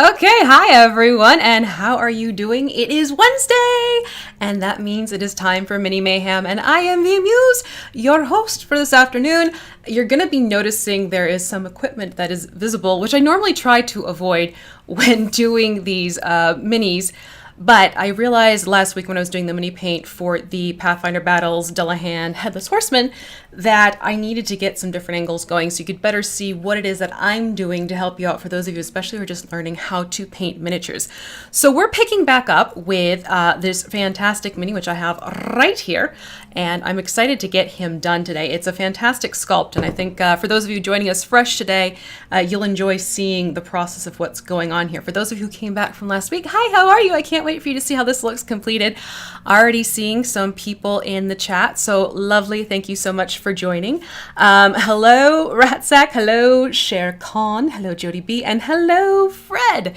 Okay, hi everyone, and how are you doing? It is Wednesday, and that means it is time for Mini Mayhem, and I am Vee Mus'e, your host for this afternoon. You're going to be noticing there is some equipment that is visible, which I normally try to avoid when doing these minis. But I realized last week when I was doing the mini paint for the Pathfinder Battles, Dullahan, Headless Horsemen, that I needed to get some different angles going so you could better see what it is that I'm doing to help you out, for those of you especially who are just learning how to paint miniatures. So we're picking back up with this fantastic mini, which I have right here, and I'm excited to get him done today. It's a fantastic sculpt, and I think for those of you joining us fresh today, you'll enjoy seeing the process of what's going on here. For those of you who came back from last week, hi, how are you? I can't wait for you to see how this looks completed. Already seeing some people in the chat, so lovely. Thank you so much for joining. Hello, Ratsack. Hello, Sher Khan. Hello, Jody B. And hello, Fred.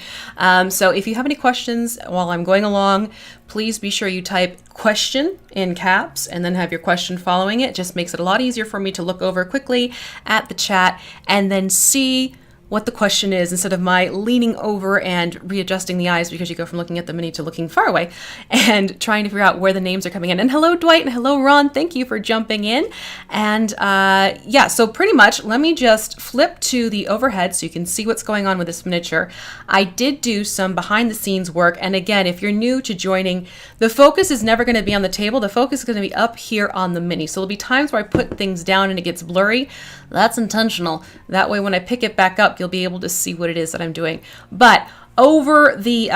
So if you have any questions while I'm going along, please be sure you type question in caps and then have your question following it. Just makes it a lot easier for me to look over quickly at the chat and then see what the question is instead of my leaning over and readjusting the eyes, because you go from looking at the mini to looking far away and trying to figure out where the names are coming in. And hello, Dwight, and hello, Ron. Thank you for jumping in. And yeah, so pretty much let me just flip to the overhead so you can see what's going on with this miniature. I did do some behind the scenes work. And again, if you're new to joining, the focus is never going to be on the table. The focus is going to be up here on the mini. So there'll be times where I put things down and it gets blurry. That's intentional. That way, when I pick it back up, you'll be able to see what it is that I'm doing. But over the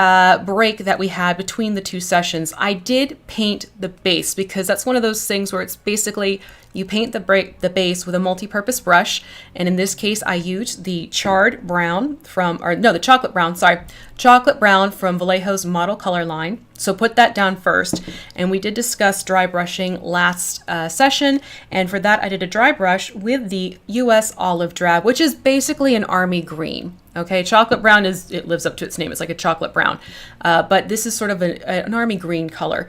break that we had between the two sessions, I did paint the base, because that's one of those things where it's basically you paint the base with a multi-purpose brush. And in this case, I used the chocolate brown from Vallejo's Model Color Line. So put that down first. And we did discuss dry brushing last session. And for that, I did a dry brush with the US Olive Drab, which is basically an army green. Okay, chocolate brown it lives up to its name. It's like a chocolate brown. But this is sort of an army green color.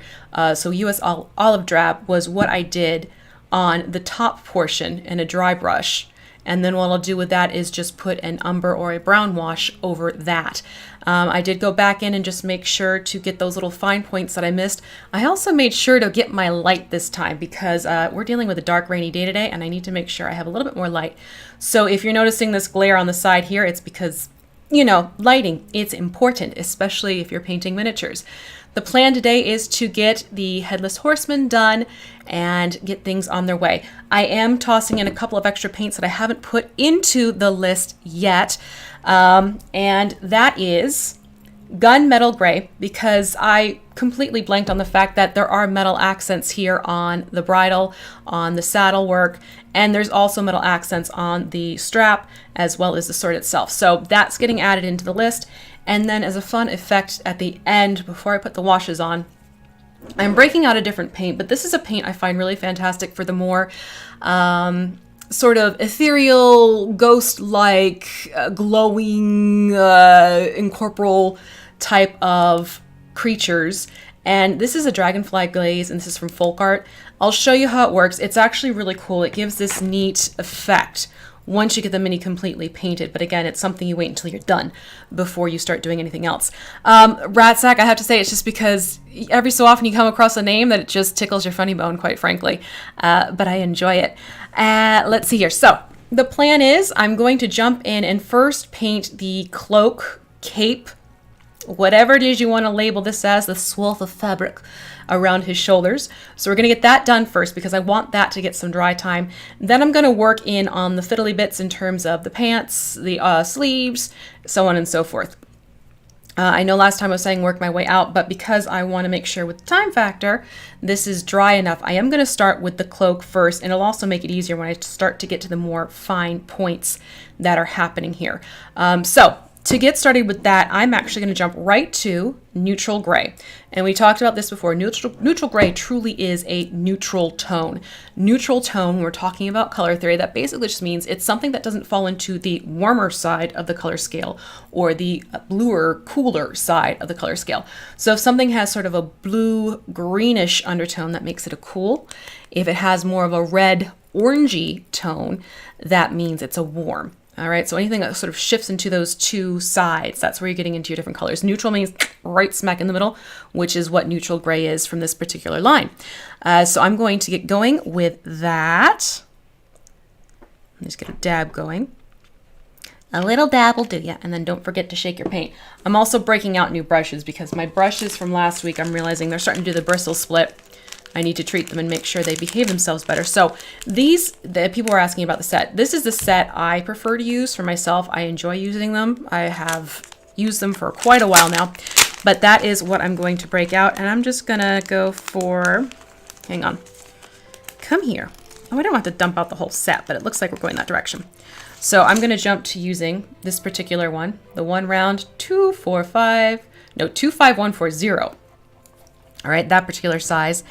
So US Olive Drab was what I did on the top portion in a dry brush. And then what I'll do with that is just put an umber or a brown wash over that. I did go back in and just make sure to get those little fine points that I missed. I also made sure to get my light this time, because we're dealing with a dark, rainy day today, and I need to make sure I have a little bit more light. So if you're noticing this glare on the side here, it's because, you know, lighting, it's important, especially if you're painting miniatures. The plan today is to get the Headless Horsemen done and get things on their way. I am tossing in a couple of extra paints that I haven't put into the list yet, and that is Gunmetal Grey, because I completely blanked on the fact that there are metal accents here on the bridle, on the saddle work, and there's also metal accents on the strap as well as the sword itself. So that's getting added into the list. And then as a fun effect at the end, before I put the washes on, I'm breaking out a different paint, but this is a paint I find really fantastic for the more sort of ethereal, ghost-like, glowing, incorporeal type of creatures. And this is a dragonfly glaze, and this is from Folk Art. I'll show you how it works. It's actually really cool. It gives this neat effect once you get the mini completely painted. But again, it's something you wait until you're done before you start doing anything else. Ratsack, I have to say, it's just because every so often you come across a name that it just tickles your funny bone, quite frankly. But I enjoy it. Let's see here. So the plan is I'm going to jump in and first paint the cloak, cape, whatever it is you want to label this as, the swath of fabric around his shoulders. So we're going to get that done first, because I want that to get some dry time. Then I'm going to work in on the fiddly bits in terms of the pants, the sleeves, so on and so forth. I know last time I was saying work my way out, but because I want to make sure with the time factor this is dry enough, I am going to start with the cloak first, and it'll also make it easier when I start to get to the more fine points that are happening here. So to get started with that, I'm actually going to jump right to neutral gray. And we talked about this before. Neutral gray truly is a neutral tone. Neutral tone, when we're talking about color theory, that basically just means it's something that doesn't fall into the warmer side of the color scale or the bluer, cooler side of the color scale. So if something has sort of a blue greenish undertone, that makes it a cool. If it has more of a red orangey tone, that means it's a warm. All right, so anything that sort of shifts into those two sides, that's where you're getting into your different colors. Neutral means right smack in the middle, which is what neutral gray is from this particular line. So I'm going to get going with that. Just get a dab going. A little dab will do, yeah, and then don't forget to shake your paint. I'm also breaking out new brushes because my brushes from last week, I'm realizing they're starting to do the bristle split. I need to treat them and make sure they behave themselves better. So the people were asking about the set. This is the set I prefer to use for myself. I enjoy using them. I have used them for quite a while now, but that is what I'm going to break out. And I'm just gonna go for, hang on, come here. Oh, I don't have to dump out the whole set, but it looks like we're going that direction. So I'm gonna jump to using this particular one, the one round 25140. All right, that particular size,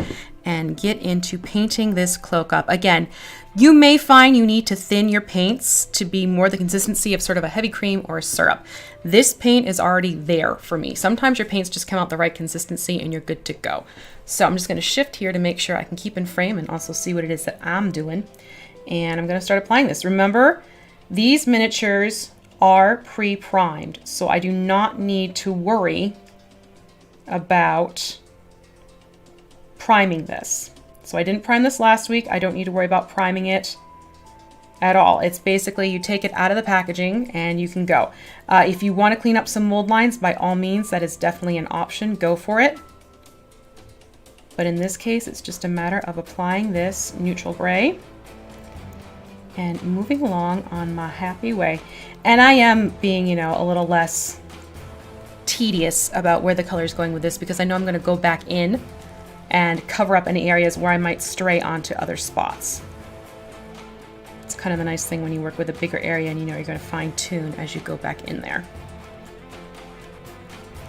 and get into painting this cloak up. Again, you may find you need to thin your paints to be more the consistency of sort of a heavy cream or a syrup. This paint is already there for me. Sometimes your paints just come out the right consistency and you're good to go. So I'm just gonna shift here to make sure I can keep in frame and also see what it is that I'm doing. And I'm gonna start applying this. Remember, these miniatures are pre-primed, so I do not need to worry about priming this. So I didn't prime this last week. I don't need to worry about priming it at all. It's basically you take it out of the packaging and you can go. If you want to clean up some mold lines, by all means, that is definitely an option. Go for it. But in this case, it's just a matter of applying this neutral gray and moving along on my happy way. And I am being, you know, a little less tedious about where the color is going with this because I know I'm going to go back in and cover up any areas where I might stray onto other spots. It's kind of a nice thing when you work with a bigger area and you know you're going to fine tune as you go back in there.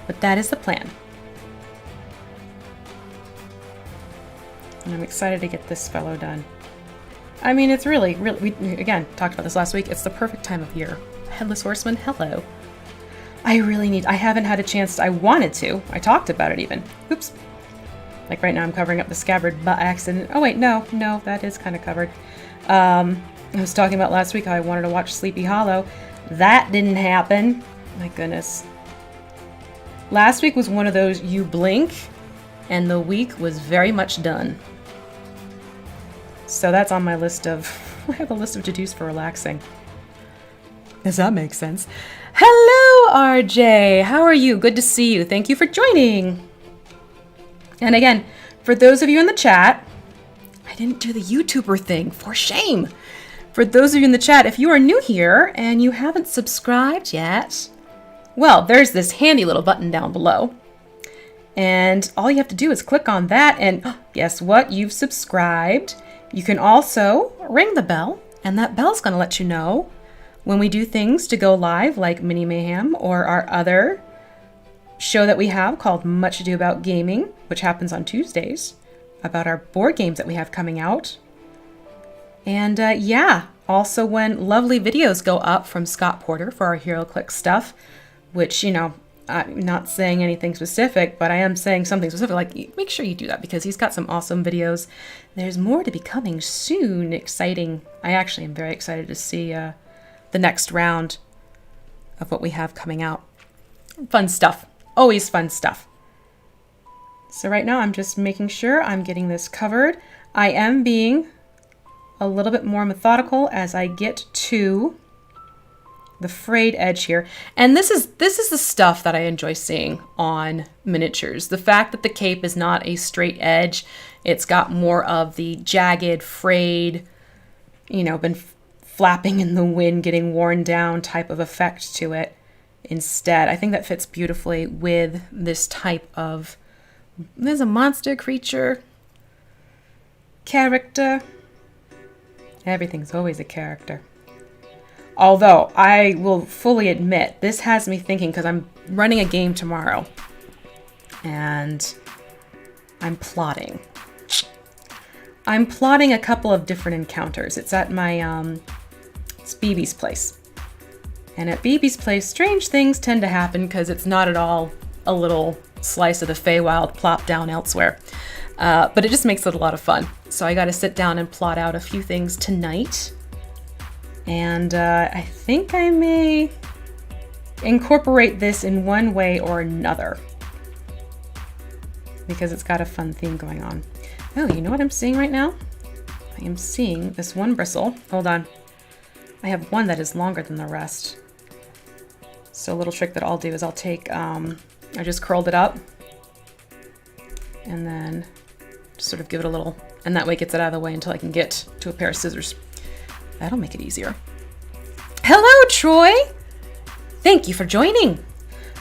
But that is the plan. And I'm excited to get this fellow done. I mean, it's really, we again talked about this last week. It's the perfect time of year. Headless Horsemen, hello. I haven't had a chance I wanted to. I talked about it even. Oops. Like right now I'm covering up the scabbard by accident. Oh wait, no, that is kind of covered. I was talking about last week how I wanted to watch Sleepy Hollow. That didn't happen. My goodness. Last week was one of those you blink and the week was very much done. So that's on my list of, I have a list of to-dos for relaxing. Does that make sense? Hello, RJ. How are you? Good to see you. Thank you for joining. And again, for those of you in the chat, I didn't do the YouTuber thing, for shame. For those of you in the chat, if you are new here and you haven't subscribed yet, well, there's this handy little button down below. And all you have to do is click on that and guess what? You've subscribed. You can also ring the bell and that bell's going to let you know when we do things to go live like Mini Mayhem or our other show that we have called Much Ado About Gaming, which happens on Tuesdays, about our board games that we have coming out. And yeah, also when lovely videos go up from Scott Porter for our HeroClix stuff, which, you know, I'm not saying anything specific, but I am saying something specific, like make sure you do that because he's got some awesome videos. There's more to be coming soon. Exciting. I actually am very excited to see the next round of what we have coming out. Fun stuff. Always fun stuff. So right now I'm just making sure I'm getting this covered. I am being a little bit more methodical as I get to the frayed edge here. And this is the stuff that I enjoy seeing on miniatures. The fact that the cape is not a straight edge, it's got more of the jagged, frayed, you know, been flapping in the wind, getting worn down type of effect to it. Instead, I think that fits beautifully with this type of, there's a monster creature, character. Everything's always a character. Although, I will fully admit, this has me thinking, because I'm running a game tomorrow, and I'm plotting. I'm plotting a couple of different encounters. It's at my, it's BB's place. And at BB's place, strange things tend to happen because it's not at all a little slice of the Feywild plopped down elsewhere. But it just makes it a lot of fun. So I got to sit down and plot out a few things tonight. And I think I may incorporate this in one way or another because it's got a fun theme going on. Oh, you know what I'm seeing right now? I am seeing this one bristle. Hold on. I have one that is longer than the rest. So a little trick that I'll do is I'll take, I just curled it up and then just sort of give it a little, and that way it gets it out of the way until I can get to a pair of scissors. That'll make it easier. Hello, Troy! Thank you for joining.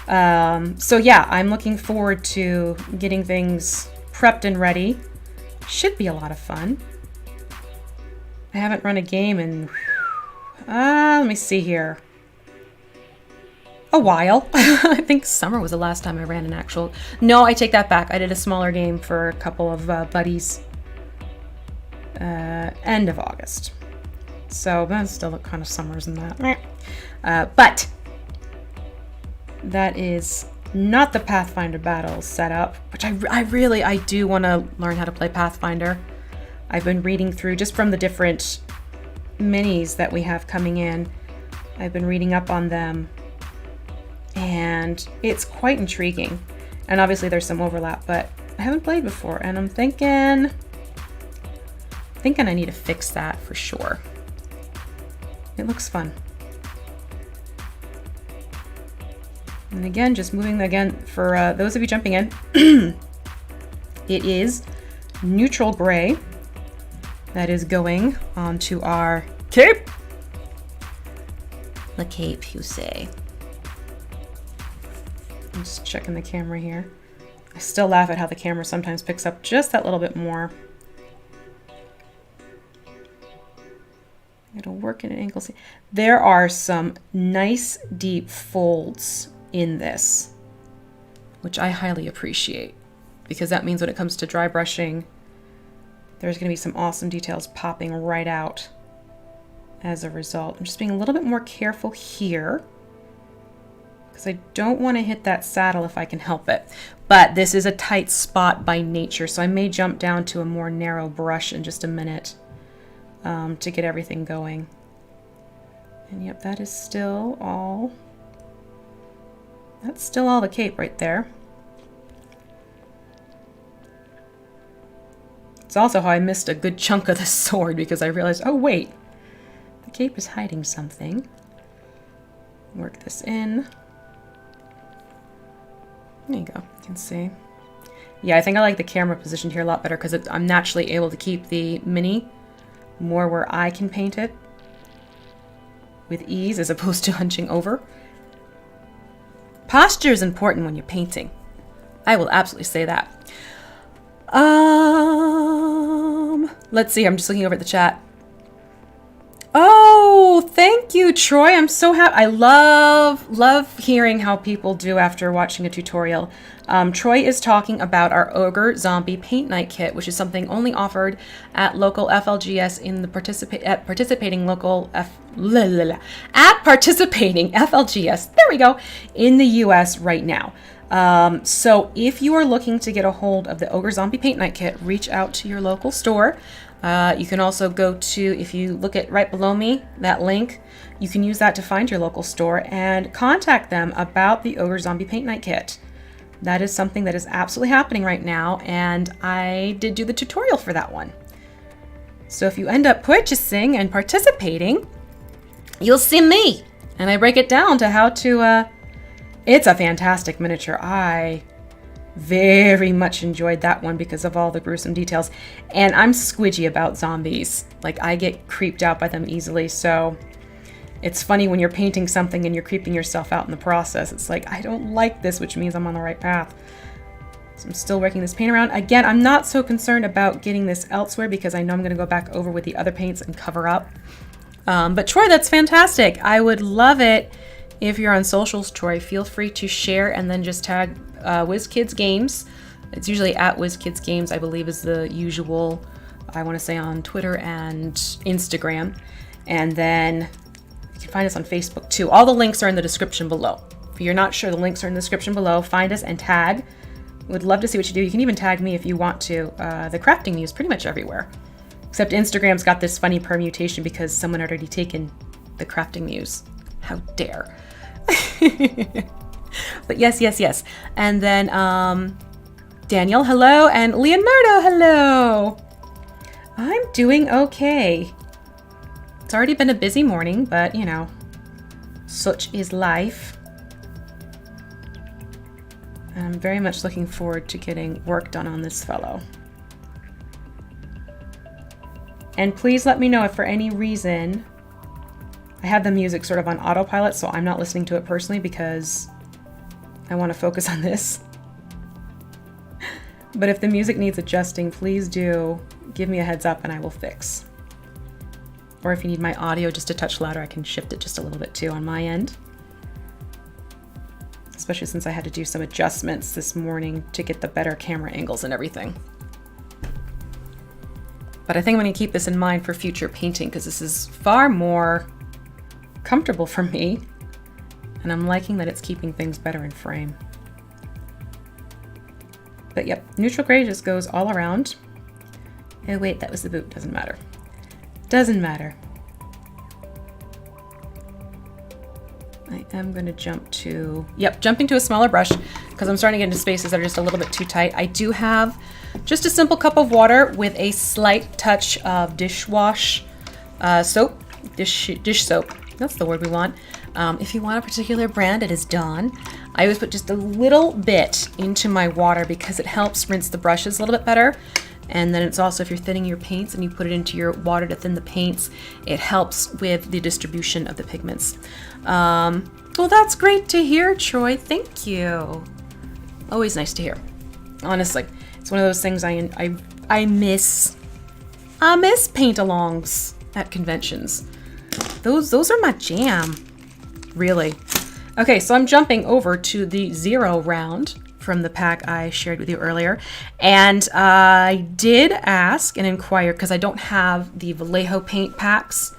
So yeah, I'm looking forward to getting things prepped and ready. Should be a lot of fun. I haven't run a game in, let me see here. A while. I think summer was the last time I ran an actual, no, I take that back. I did a smaller game for a couple of buddies. End of August. So that still kind of summers in that. But that is not the Pathfinder Battles setup, which I do want to learn how to play Pathfinder. I've been reading through just from the different minis that we have coming in. I've been reading up on them and it's quite intriguing. And obviously there's some overlap, but I haven't played before and I'm thinking I need to fix that for sure. It looks fun. And again, just moving again for those of you jumping in, it is neutral gray that is going onto our cape. The cape, you say. I'm just checking the camera here. I still laugh at how the camera sometimes picks up just that little bit more. It'll work in an angle. There are some nice deep folds in this, which I highly appreciate because that means when it comes to dry brushing, there's going to be some awesome details popping right out as a result. I'm just being a little bit more careful here because I don't want to hit that saddle if I can help it. But this is a tight spot by nature, so I may jump down to a more narrow brush in just a minute to get everything going. And yep, that is still all. That's still all the cape right there. It's also how I missed a good chunk of the sword because I realized, oh wait, the cape is hiding something. Work this in. There you go, you can see. Yeah, I think I like the camera positioned here a lot better because I'm naturally able to keep the mini more where I can paint it with ease as opposed to hunching over. Posture is important when you're painting. I will absolutely say that. Let's see, I'm just looking over at the chat. Oh, thank you, Troy. I'm so happy. I love hearing how people do after watching a tutorial. Troy is talking about our Ogre Zombie Paint Night Kit, which is something only offered at local FLGS in the participating FLGS. There we go, in the US right now. So if you are looking to get a hold of the Ogre Zombie Paint Night Kit, reach out to your local store. You can also go to, if you look at right below me, that link, you can use that to find your local store and contact them about the Ogre Zombie Paint Night Kit. That is something that is absolutely happening right now, and I did do the tutorial for that one. So if you end up purchasing and participating, you'll see me, and I break it down to how to, it's a fantastic miniature. I very much enjoyed that one because of all the gruesome details, and I'm squidgy about zombies. Like, I get creeped out by them easily, so it's funny when you're painting something and you're creeping yourself out in the process. It's like, I don't like this, which means I'm on the right path. So I'm still working this paint around. Again, I'm not so concerned about getting this elsewhere because I know I'm going to go back over with the other paints and cover up. But Troy, that's fantastic. I would love it if you're on socials, Troy. Feel free to share and then just tag WizKids Games. It's usually at WizKids Games, I believe, is the usual, I want to say, on Twitter and Instagram. And then you can find us on Facebook too. All the links are in the description below. If you're not sure, the links are in the description below. Find us and tag. Would love to see what you do. You can even tag me if you want to. The crafting news pretty much everywhere. Except Instagram's got this funny permutation because someone had already taken the crafting muse. How dare. But yes. And then Daniel, hello, and Leonardo, hello. I'm doing okay. It's already been a busy morning, but you know, such is life. I'm very much looking forward to getting work done on this fellow. And please let me know if for any reason I have the music sort of on autopilot, so I'm not listening to it personally because I want to focus on this. But if the music needs adjusting, please do give me a heads up and I will fix. Or if you need my audio just a touch louder, I can shift it just a little bit too on my end. Especially since I had to do some adjustments this morning to get the better camera angles and everything. But I think I'm going to keep this in mind for future painting because this is far more comfortable for me. And I'm liking that it's keeping things better in frame. But yep, neutral gray just goes all around. Oh wait, that was the boot, doesn't matter. Doesn't matter. I am going to jump to, jumping to a smaller brush because I'm starting to get into spaces that are just a little bit too tight. I do have just a simple cup of water with a slight touch of dishwash soap, dish soap. That's the word we want. If you want a particular brand, it is Dawn. I always put just a little bit into my water because it helps rinse the brushes a little bit better. And then it's also, if you're thinning your paints and you put it into your water to thin the paints, it helps with the distribution of the pigments. Well, that's great to hear, Troy. Thank you. Always nice to hear. Honestly, it's one of those things I miss. I miss paint-alongs at conventions. Those are my jam, really. Okay, so I'm jumping over to the 0 round from the pack I shared with you earlier. And I did ask and inquire because I don't have the Vallejo paint packs.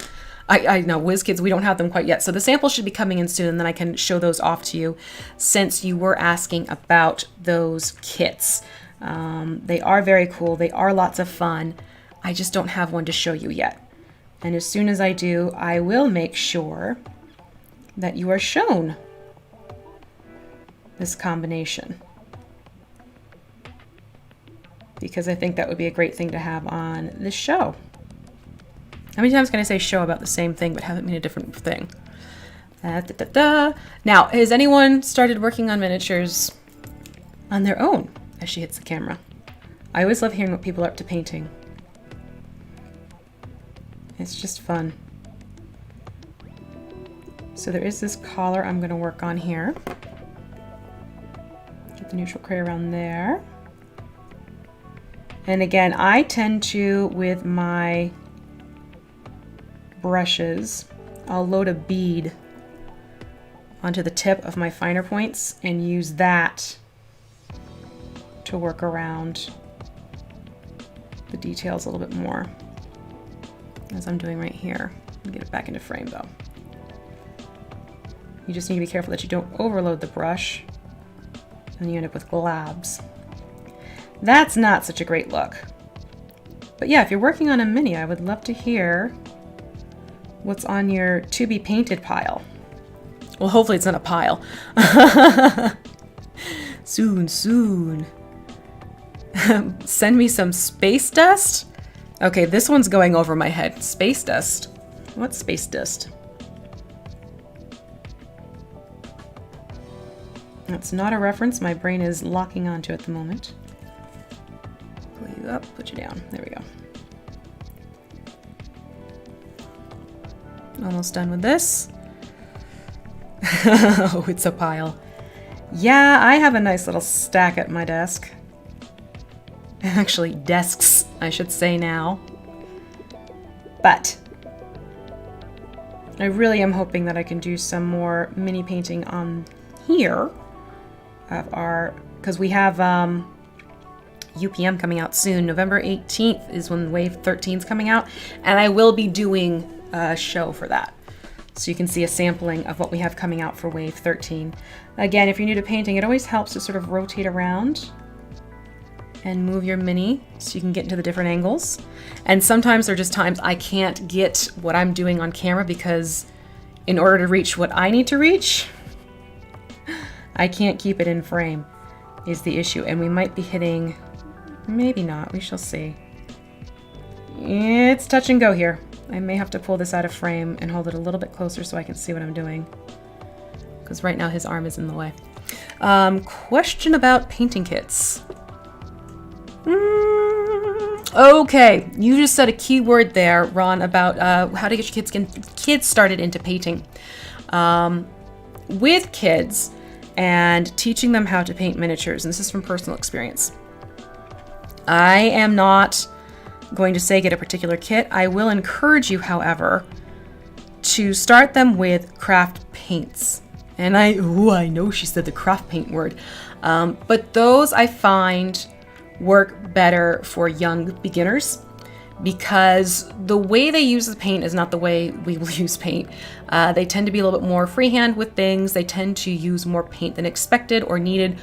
I know, WizKids, we don't have them quite yet. So the samples should be coming in soon and then I can show those off to you since you were asking about those kits. They are very cool. They are lots of fun. I just don't have one to show you yet. And as soon as I do, I will make sure that you are shown this combination. Because I think that would be a great thing to have on this show. How many times can I say show about the same thing but have it mean a different thing? Now, has anyone started working on miniatures on their own as she hits the camera? I always love hearing what people are up to painting. It's just fun. So there is this collar I'm going to work on here. Get the neutral gray around there. And again, I tend to, with my brushes, I'll load a bead onto the tip of my finer points and use that to work around the details a little bit more, as I'm doing right here. Get it back into frame though. You just need to be careful that you don't overload the brush and you end up with globs. That's not such a great look. But yeah, if you're working on a mini, I would love to hear what's on your to be painted pile. Well, hopefully it's not a pile. Soon. Send me some space dust. Okay, this one's going over my head. Space dust. What's space dust? That's not a reference my brain is locking onto at the moment. Pull you up, put you down. There we go. Almost done with this. Oh, it's a pile. Yeah, I have a nice little stack at my desk. Actually, desks, I should say now. But I really am hoping that I can do some more mini painting on here of our, because we have UPM coming out soon. November 18th is when Wave 13 is coming out, and I will be doing a show for that. So you can see a sampling of what we have coming out for Wave 13. Again, if you're new to painting, it always helps to sort of rotate around and move your mini so you can get into the different angles. And sometimes there are just times I can't get what I'm doing on camera because in order to reach what I need to reach, I can't keep it in frame is the issue. And we might be hitting, maybe not, we shall see. It's touch and go here. I may have to pull this out of frame and hold it a little bit closer so I can see what I'm doing. Because right now his arm is in the way. Question about painting kits. Okay, you just said a key word there, Ron, about how to get your kids started into painting. With kids and teaching them how to paint miniatures, and this is from personal experience. I am not going to say get a particular kit. I will encourage you, however, to start them with craft paints. And I know she said the craft paint word. But those I find work better for young beginners because the way they use the paint is not the way we will use paint. They tend to be a little bit more freehand with things. They tend to use more paint than expected or needed.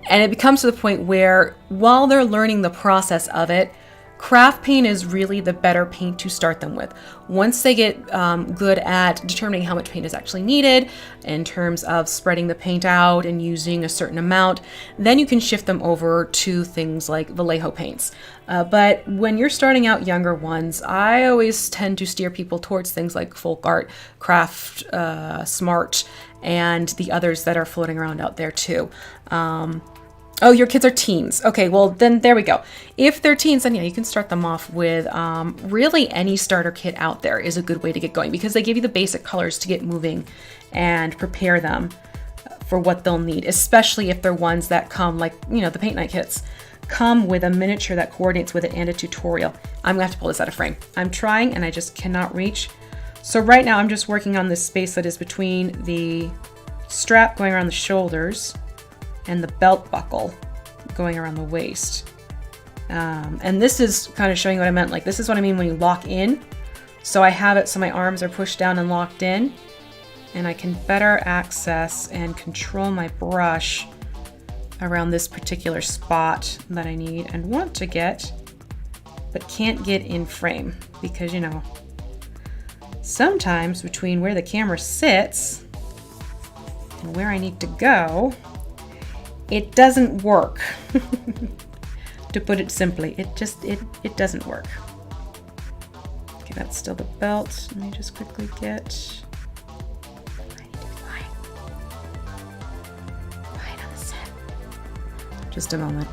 And it becomes to the point where while they're learning the process of it, craft paint is really the better paint to start them with. Once they get good at determining how much paint is actually needed in terms of spreading the paint out and using a certain amount, then you can shift them over to things like Vallejo paints. But when you're starting out younger ones, I always tend to steer people towards things like folk art, craft, smart, and the others that are floating around out there too. Oh, your kids are teens. Okay, well, then there we go. If they're teens, then yeah, you can start them off with really any starter kit out there is a good way to get going because they give you the basic colors to get moving and prepare them for what they'll need, especially if they're ones that come like, you know, the paint night kits come with a miniature that coordinates with it and a tutorial. I'm gonna have to pull this out of frame. I'm trying and I just cannot reach. So right now I'm just working on this space that is between the strap going around the shoulders and the belt buckle going around the waist. And this is kind of showing what I meant. Like, this is what I mean when you lock in. So I have it so my arms are pushed down and locked in, and I can better access and control my brush around this particular spot that I need and want to get, but can't get in frame because, you know, sometimes between where the camera sits and where I need to go, it doesn't work. To put it simply, it doesn't work. Okay, that's still the belt. Let me just quickly get, I need to be quiet on the set. Just a moment.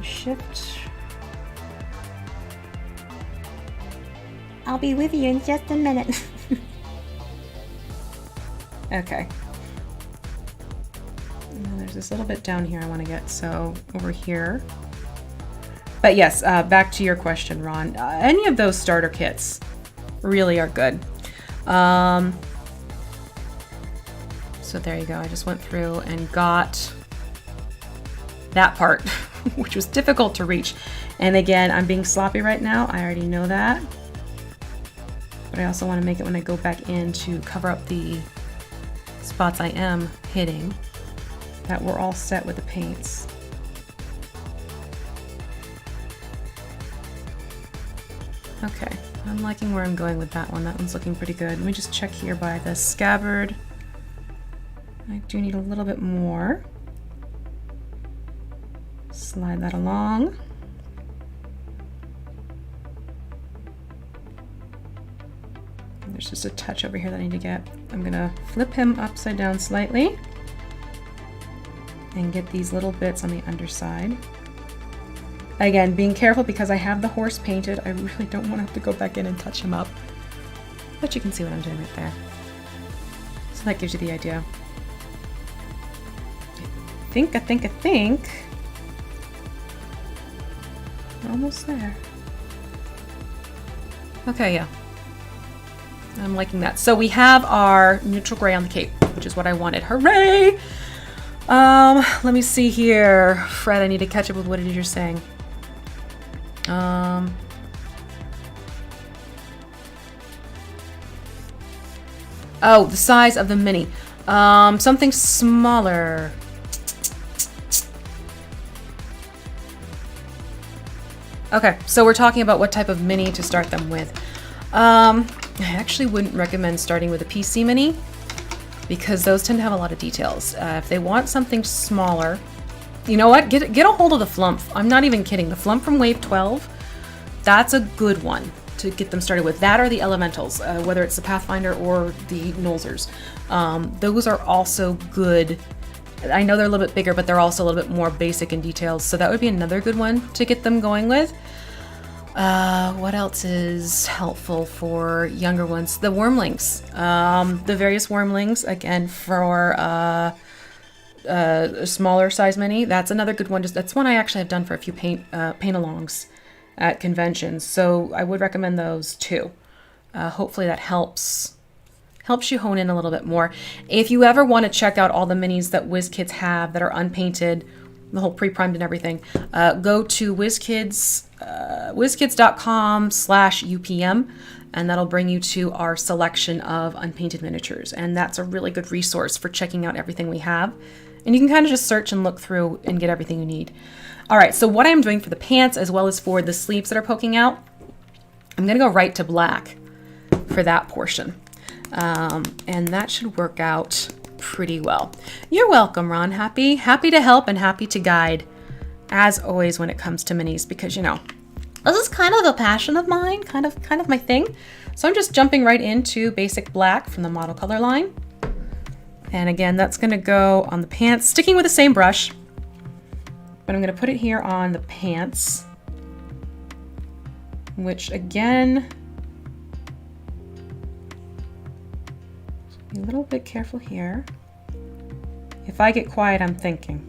Shift. I'll be with you in just a minute. Okay. There's this little bit down here I want to get, so over here. But yes, back to your question, Ron. Any of those starter kits really are good. So there you go. I just went through and got that part, which was difficult to reach. And again, I'm being sloppy right now. I already know that. But I also want to make it when I go back in to cover up the spots I am hitting, that we're all set with the paints. Okay, I'm liking where I'm going with that one. That one's looking pretty good. Let me just check here by the scabbard. I do need a little bit more. Slide that along. There's just a touch over here that I need to get. I'm gonna flip him upside down slightly and get these little bits on the underside. Again, being careful because I have the horse painted. I really don't want to have to go back in and touch him up. But you can see what I'm doing right there. So that gives you the idea. I think. We're almost there. Okay, yeah. I'm liking that. So we have our neutral gray on the cape, which is what I wanted. Hooray! Let me see here. Fred, I need to catch up with what it is you're saying. Oh, the size of the mini. Something smaller. Okay, so we're talking about what type of mini to start them with. I actually wouldn't recommend starting with a PC Mini because those tend to have a lot of details. If they want something smaller, you know what? Get a hold of the Flump. I'm not even kidding. The Flump from Wave 12, that's a good one to get them started with. That or the Elementals, whether it's the Pathfinder or the Nolzers. Those are also good. I know they're a little bit bigger, but they're also a little bit more basic in details. So that would be another good one to get them going with. What else is helpful for younger ones? The Wormlings. The various Wormlings, again, for a smaller size mini. That's another good one. That's one I actually have done for a few paint-alongs at conventions. So I would recommend those too. Hopefully that helps you hone in a little bit more. If you ever want to check out all the minis that WizKids have that are unpainted, the whole pre-primed and everything, go to wizkids.com/UPM, and that'll bring you to our selection of unpainted miniatures. And that's a really good resource for checking out everything we have. And you can kind of just search and look through and get everything you need. All right, so what I'm doing for the pants as well as for the sleeves that are poking out, I'm gonna go right to black for that portion. And that should work out pretty well. You're welcome, Ron. Happy to help and happy to guide, as always, when it comes to minis, because, you know, this is kind of a passion of mine, kind of my thing. So I'm just jumping right into basic black from the model color line. And again, that's gonna go on the pants, sticking with the same brush, but I'm gonna put it here on the pants, which again, be a little bit careful here. If I get quiet, I'm thinking.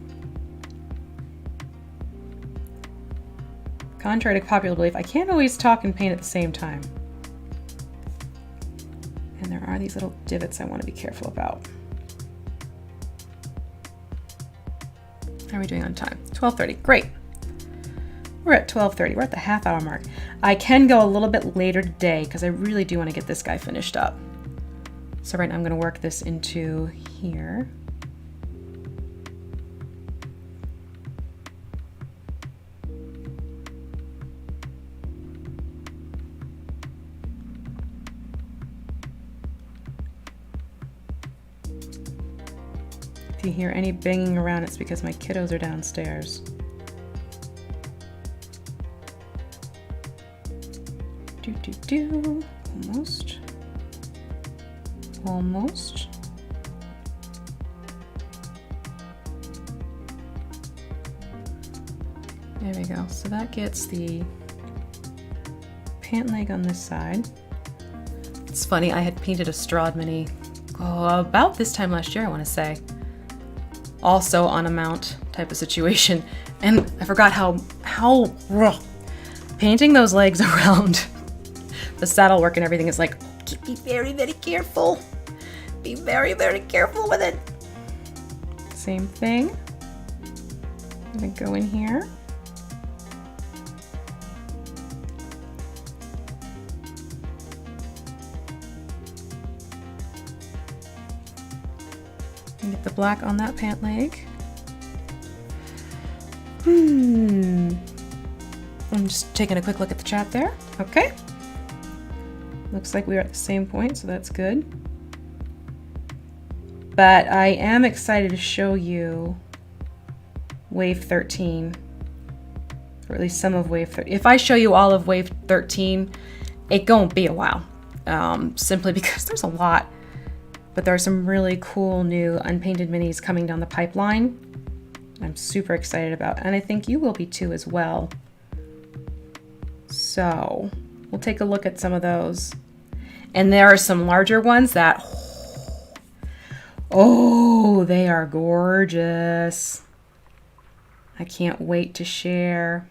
Contrary to popular belief, I can't always talk and paint at the same time. And there are these little divots I want to be careful about. How are we doing on time? 12:30, great. We're at 12:30, we're at the half-hour mark. I can go a little bit later today because I really do want to get this guy finished up. So right now I'm going to work this into here. If you hear any banging around, it's because my kiddos are downstairs. Almost. Almost. There we go. So that gets the pant leg on this side. It's funny, I had painted a Strahd mini about this time last year, I want to say. Also on a mount type of situation. And I forgot how painting those legs around the saddle work and everything is like, be very, very careful. Be very, very careful with it. Same thing. I'm gonna go in here. And get the black on that pant leg. I'm just taking a quick look at the chat there. Okay. Looks like we're at the same point, so that's good. But I am excited to show you Wave 13, or at least some of Wave 13. If I show you all of Wave 13, it won't be a while, simply because there's a lot. But there are some really cool new unpainted minis coming down the pipeline. I'm super excited about, and I think you will be too as well. So we'll take a look at some of those. And there are some larger ones that, oh, they are gorgeous. I can't wait to share.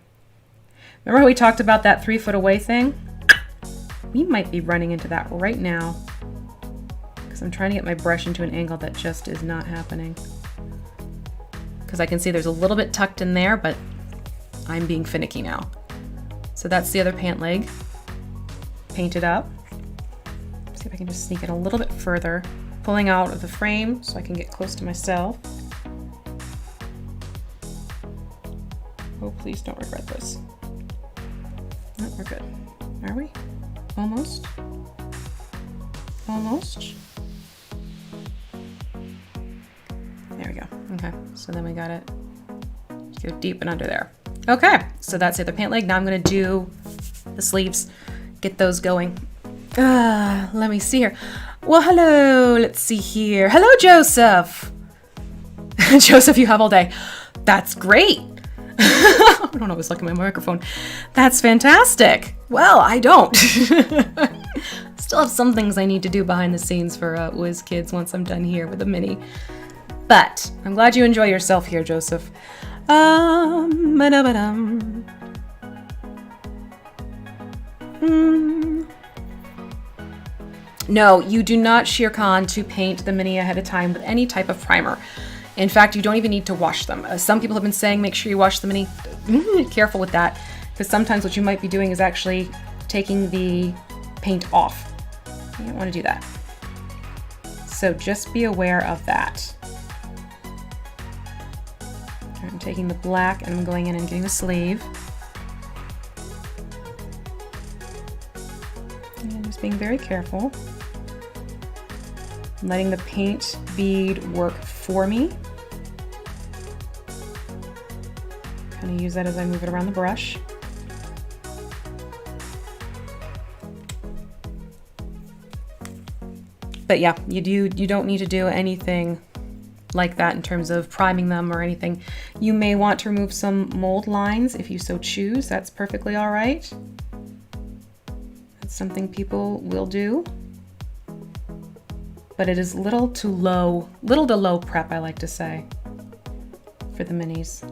Remember how we talked about that 3 foot away thing? We might be running into that right now because I'm trying to get my brush into an angle that just is not happening. Because I can see there's a little bit tucked in there, but I'm being finicky now. So that's the other pant leg, painted up. See if I can just sneak it a little bit further, pulling out of the frame so I can get close to myself. Oh, please don't regret this. No, we're good. Are we? Almost. almost. There we go. Okay, so then we got it. Go deep and under there. Okay, so that's the other pant leg. Now I'm gonna do the sleeves, get those going. Let me see here. Well, hello, let's see here. Hello, Joseph. Joseph, you have all day. That's great. I don't always look at my microphone. That's fantastic. Well, I don't. Still have some things I need to do behind the scenes for Wiz Kids once I'm done here with the mini. But I'm glad you enjoy yourself here, Joseph. No, you do not sheer con to paint the mini ahead of time with any type of primer. In fact, you don't even need to wash them. Some people have been saying make sure you wash the mini. Careful with that, because sometimes what you might be doing is actually taking the paint off. You don't want to do that. So just be aware of that. I'm taking the black and I'm going in and getting the sleeve. And just being very careful. I'm letting the paint bead work for me. Kind of use that as I move it around the brush. But yeah, you don't need to do anything like that in terms of priming them or anything. You may want to remove some mold lines if you so choose. That's perfectly all right. That's something people will do. But it is little to low prep, I like to say, for the minis.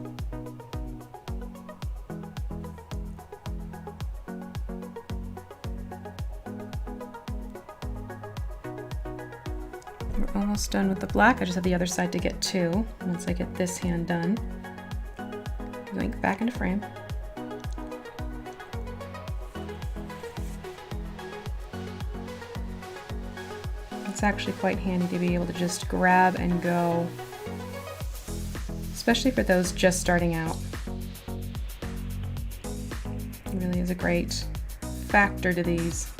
We're almost done with the black. I just have the other side to get to. Once I get this hand done, going back into frame. It's actually quite handy to be able to just grab and go, especially for those just starting out. It really is a great factor to these.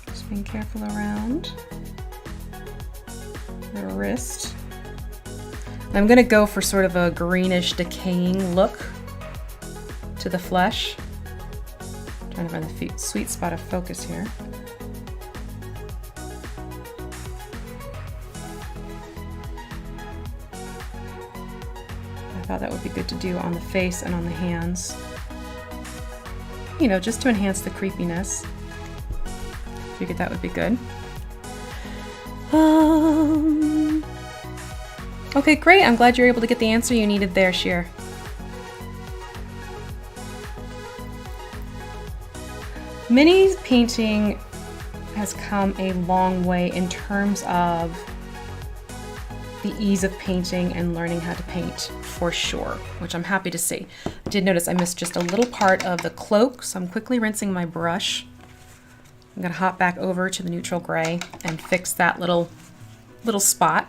Just being careful around the wrist. I'm going to go for sort of a greenish decaying look to the flesh. Trying to find the sweet spot of focus here. I thought that would be good to do on the face and on the hands. You know, just to enhance the creepiness. Figured that would be good. Okay, great. I'm glad you're able to get the answer you needed there, Sheer. Mini painting has come a long way in terms of the ease of painting and learning how to paint, for sure, which I'm happy to see. I did notice I missed just a little part of the cloak, so I'm quickly rinsing my brush. I'm gonna hop back over to the neutral gray and fix that little spot.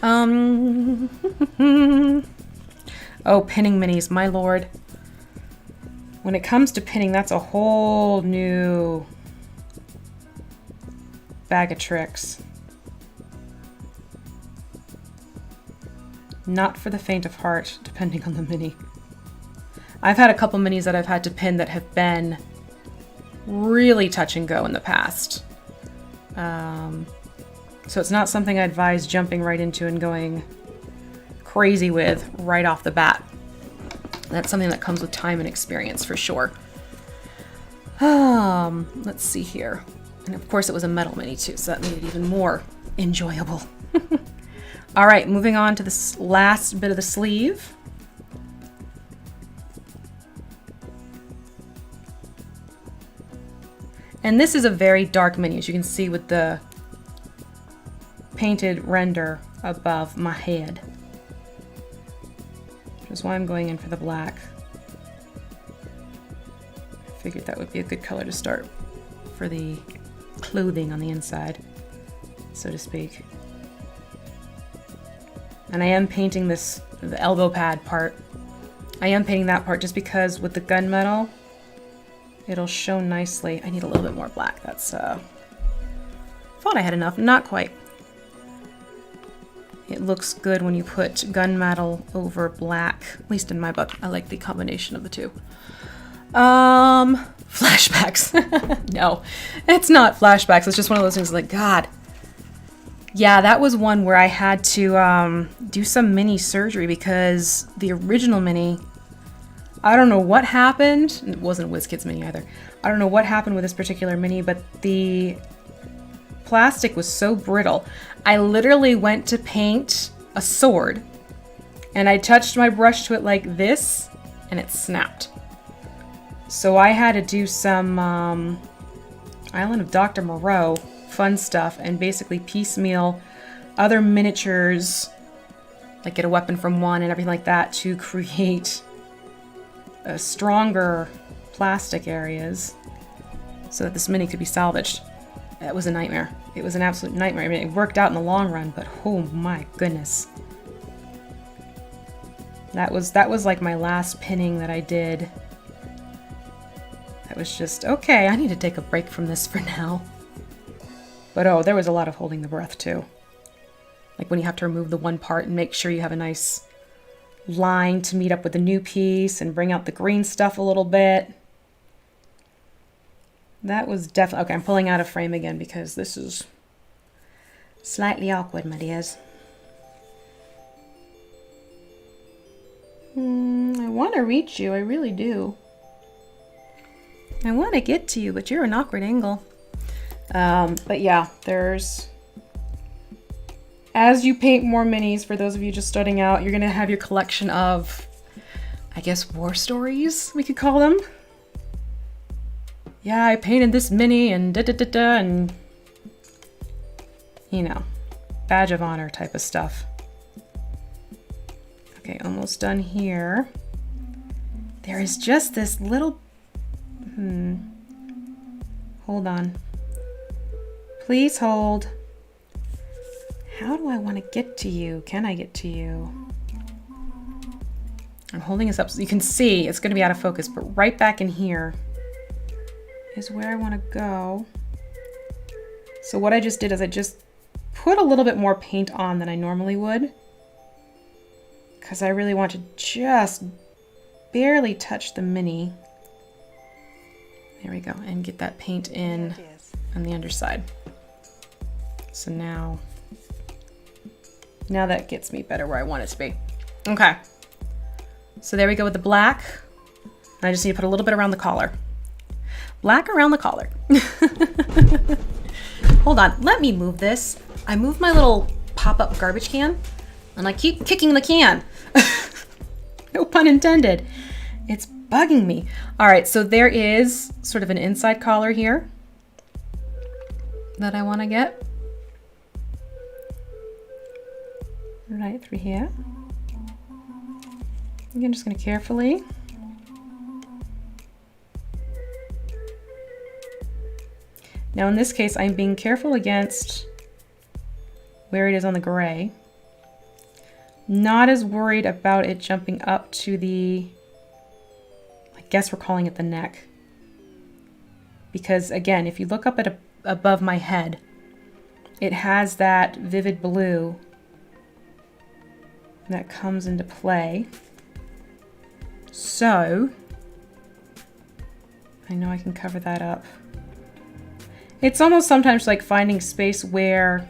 Oh, pinning minis, my lord. When it comes to pinning, that's a whole new bag of tricks. Not for the faint of heart, depending on the mini. I've had a couple minis that I've had to pin that have been really touch and go in the past. So it's not something I advise jumping right into and going crazy with right off the bat. That's something that comes with time and experience for sure. Let's see here. And of course it was a metal mini too, so that made it even more enjoyable. All right, moving on to this last bit of the sleeve. And this is a very dark mini, as you can see with the painted render above my head. Which is why I'm going in for the black. I figured that would be a good color to start for the clothing on the inside, so to speak. And I am painting this, the elbow pad part, I am painting that part just because with the gunmetal, it'll show nicely. I need a little bit more black. That's, thought I had enough. Not quite. It looks good when you put gunmetal over black, at least in my book. I like the combination of the two. Flashbacks. No, it's not flashbacks. It's just one of those things like, God. Yeah, that was one where I had to do some mini surgery because the original mini, I don't know what happened. It wasn't a WizKids mini either. I don't know what happened with this particular mini, but the plastic was so brittle. I literally went to paint a sword and I touched my brush to it like this and it snapped. So I had to do some Island of Dr. Moreau fun stuff and basically piecemeal other miniatures, like get a weapon from one and everything like that to create a stronger plastic areas so that this mini could be salvaged. It was a nightmare. It was an absolute nightmare. I mean, it worked out in the long run, but oh my goodness. That was like my last pinning that I did. That was just, okay, I need to take a break from this for now. But oh, there was a lot of holding the breath too. Like when you have to remove the one part and make sure you have a nice line to meet up with the new piece and bring out the green stuff a little bit. That was definitely... Okay, I'm pulling out of frame again because this is slightly awkward, my dears. I want to reach you, I really do. I want to get to you, but you're an awkward angle. But yeah, there's... As you paint more minis, for those of you just starting out, you're going to have your collection of, I guess, war stories, we could call them. Yeah, I painted this mini and da-da-da-da and, you know, badge of honor type of stuff. Okay, almost done here. There is just this little... Hold on. Please hold. How do I want to get to you? Can I get to you? I'm holding this up so you can see it's going to be out of focus, but right back in here is where I want to go. So what I just did is I just put a little bit more paint on than I normally would, because I really want to just barely touch the mini. There we go, and get that paint in on the underside. So now that gets me better where I want it to be. Okay, so there we go with the black. I just need to put a little bit around the collar. Black around the collar. Hold on, let me move this. I moved my little pop-up garbage can and I keep kicking the can. No pun intended. It's bugging me. All right, so there is sort of an inside collar here that I want to get. Right through here. I'm just going to carefully. Now in this case, I'm being careful against where it is on the gray. Not as worried about it jumping up to the, I guess we're calling it the neck. Because again, if you look up at above my head, it has that vivid blue that comes into play. So, I know I can cover that up. It's almost sometimes like finding space where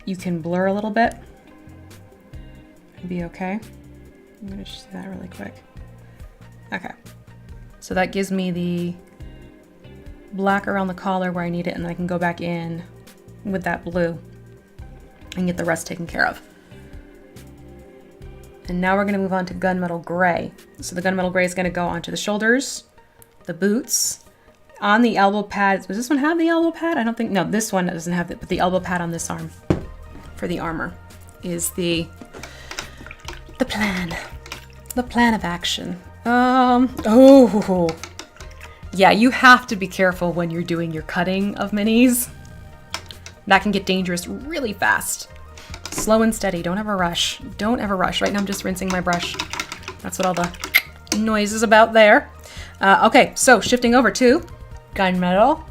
you can blur a little bit and be okay. I'm gonna just do that really quick. Okay, so that gives me the black around the collar where I need it, and then I can go back in with that blue and get the rest taken care of. And now we're gonna move on to Gunmetal Grey. So the Gunmetal Grey is gonna go onto the shoulders, the boots, on the elbow pad. Does this one have the elbow pad? I don't think, no, this one doesn't have it, but the elbow pad on this arm for the armor is the plan. The plan of action. Oh. Yeah, you have to be careful when you're doing your cutting of minis. That can get dangerous really fast. Slow and steady. Don't ever rush. Don't ever rush. Right now I'm just rinsing my brush. That's what all the noise is about there. Okay, so shifting over to Gunmetal.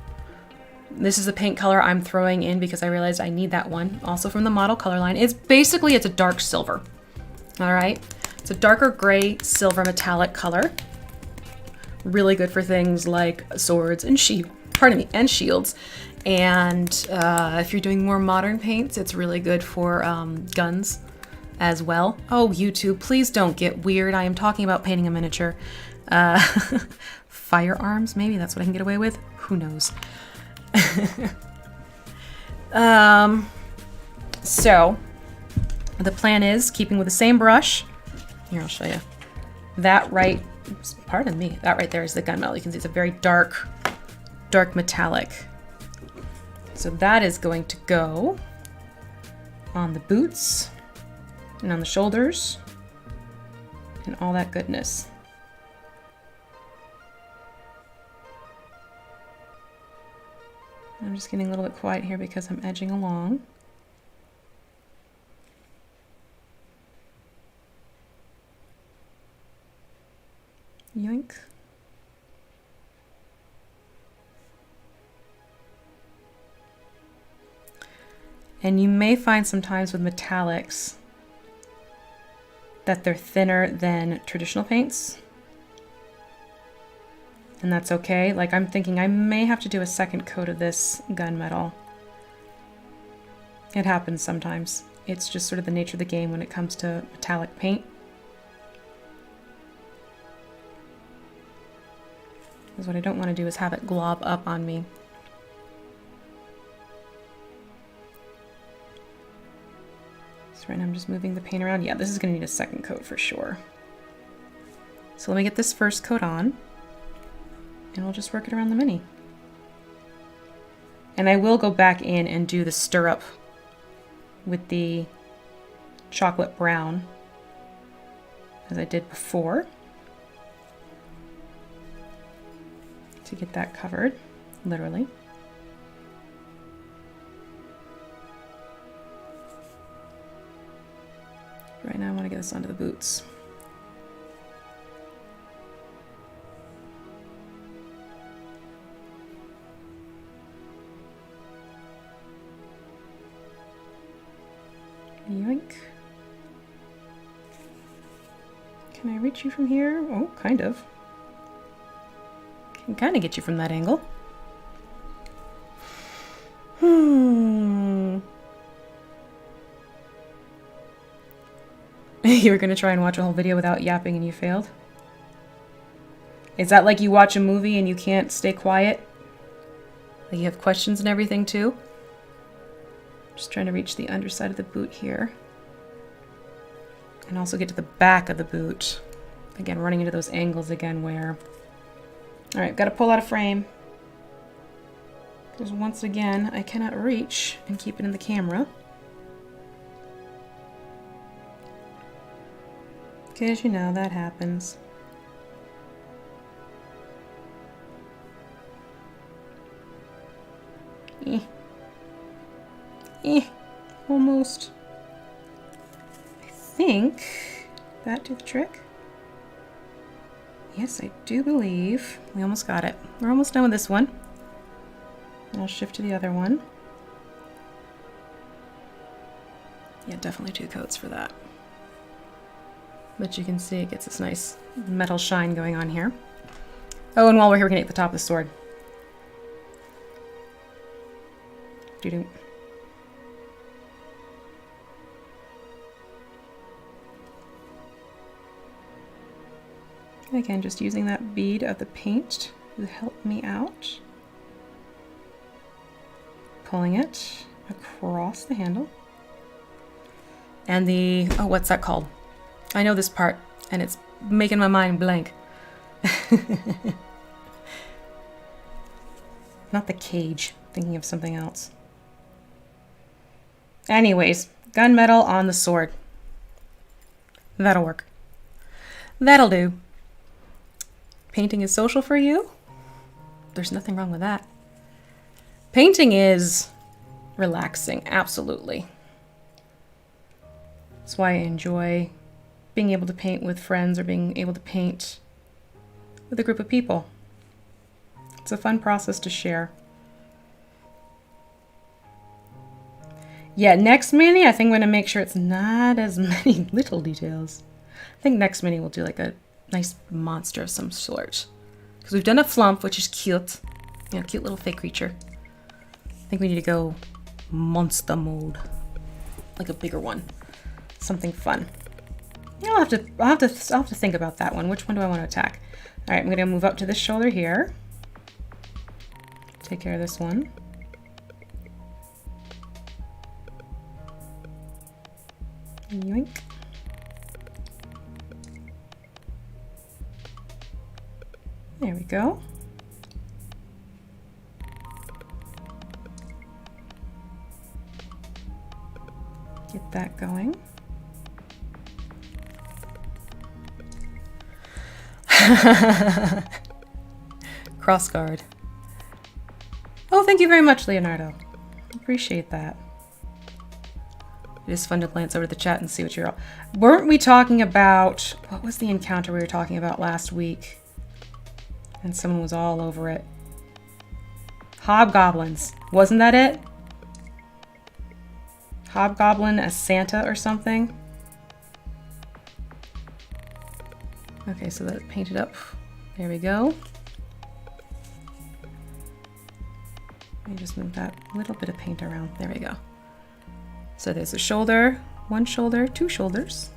This is the paint color I'm throwing in because I realized I need that one. Also from the model color line. It's basically, it's a dark silver. All right. It's a darker gray silver metallic color. Really good for things like swords and shields. And if you're doing more modern paints, it's really good for guns as well. Oh, YouTube, please don't get weird. I am talking about painting a miniature. Firearms, maybe that's what I can get away with. Who knows? So the plan is keeping with the same brush. Here, I'll show you. That right, pardon me, that right there is the gunmetal. You can see it's a very dark metallic. So that is going to go on the boots and on the shoulders and all that goodness. I'm just getting a little bit quiet here because I'm edging along. Yoink. And you may find sometimes with metallics that they're thinner than traditional paints. And that's okay. Like, I'm thinking I may have to do a second coat of this gunmetal. It happens sometimes. It's just sort of the nature of the game when it comes to metallic paint. Because what I don't want to do is have it glob up on me. So right now I'm just moving the paint around. Yeah, this is going to need a second coat for sure. So let me get this first coat on. And we'll just work it around the mini. And I will go back in and do the stirrup with the chocolate brown as I did before to get that covered, literally. Right now I want to get this onto the boots. Yoink. Can I reach you from here? Oh, kind of. Can kind of get you from that angle. You were going to try and watch a whole video without yapping and you failed? Is that like you watch a movie and you can't stay quiet? Like you have questions and everything too? Just trying to reach the underside of the boot here. And also get to the back of the boot. Again, running into those angles again where... Alright, got to pull out a frame. Because once again, I cannot reach and keep it in the camera. Because you know, that happens. Almost. I think that did the trick. Yes, I do believe we almost got it. We're almost done with this one. I'll shift to the other one. Yeah, definitely 2 coats for that. But you can see it gets this nice metal shine going on here. Oh, and while we're here, we're gonna get the top of the sword. Doo-doo. Again, just using that bead of the paint to help me out. Pulling it across the handle. And the, oh, what's that called? I know this part, and it's making my mind blank. Not the cage, thinking of something else. Anyways, gunmetal on the sword. That'll work. That'll do. Painting is social for you? There's nothing wrong with that. Painting is relaxing, absolutely. That's why I enjoy being able to paint with friends or being able to paint with a group of people. It's a fun process to share. Yeah, next mini, I think I'm going to make sure it's not as many little details. I think next mini we'll do like a nice monster of some sort. Because we've done a flump, which is cute. You know, cute little fake creature. I think we need to go monster mode. Like a bigger one. Something fun. Yeah, I'll have to think about that one. Which one do I want to attack? All right, I'm going to move up to this shoulder here. Take care of this one. Yoink. There we go. Get that going. Cross guard. Oh, thank you very much, Leonardo. Appreciate that. It is fun to glance over the chat and see what you're all... Weren't we talking about... What was the encounter we were talking about last week? And someone was all over it. Hobgoblins. Wasn't that it? Hobgoblin as Santa or something? Okay, so that's painted up. There we go. Let me just move that little bit of paint around. There we go. So there's a shoulder, one shoulder, two shoulders.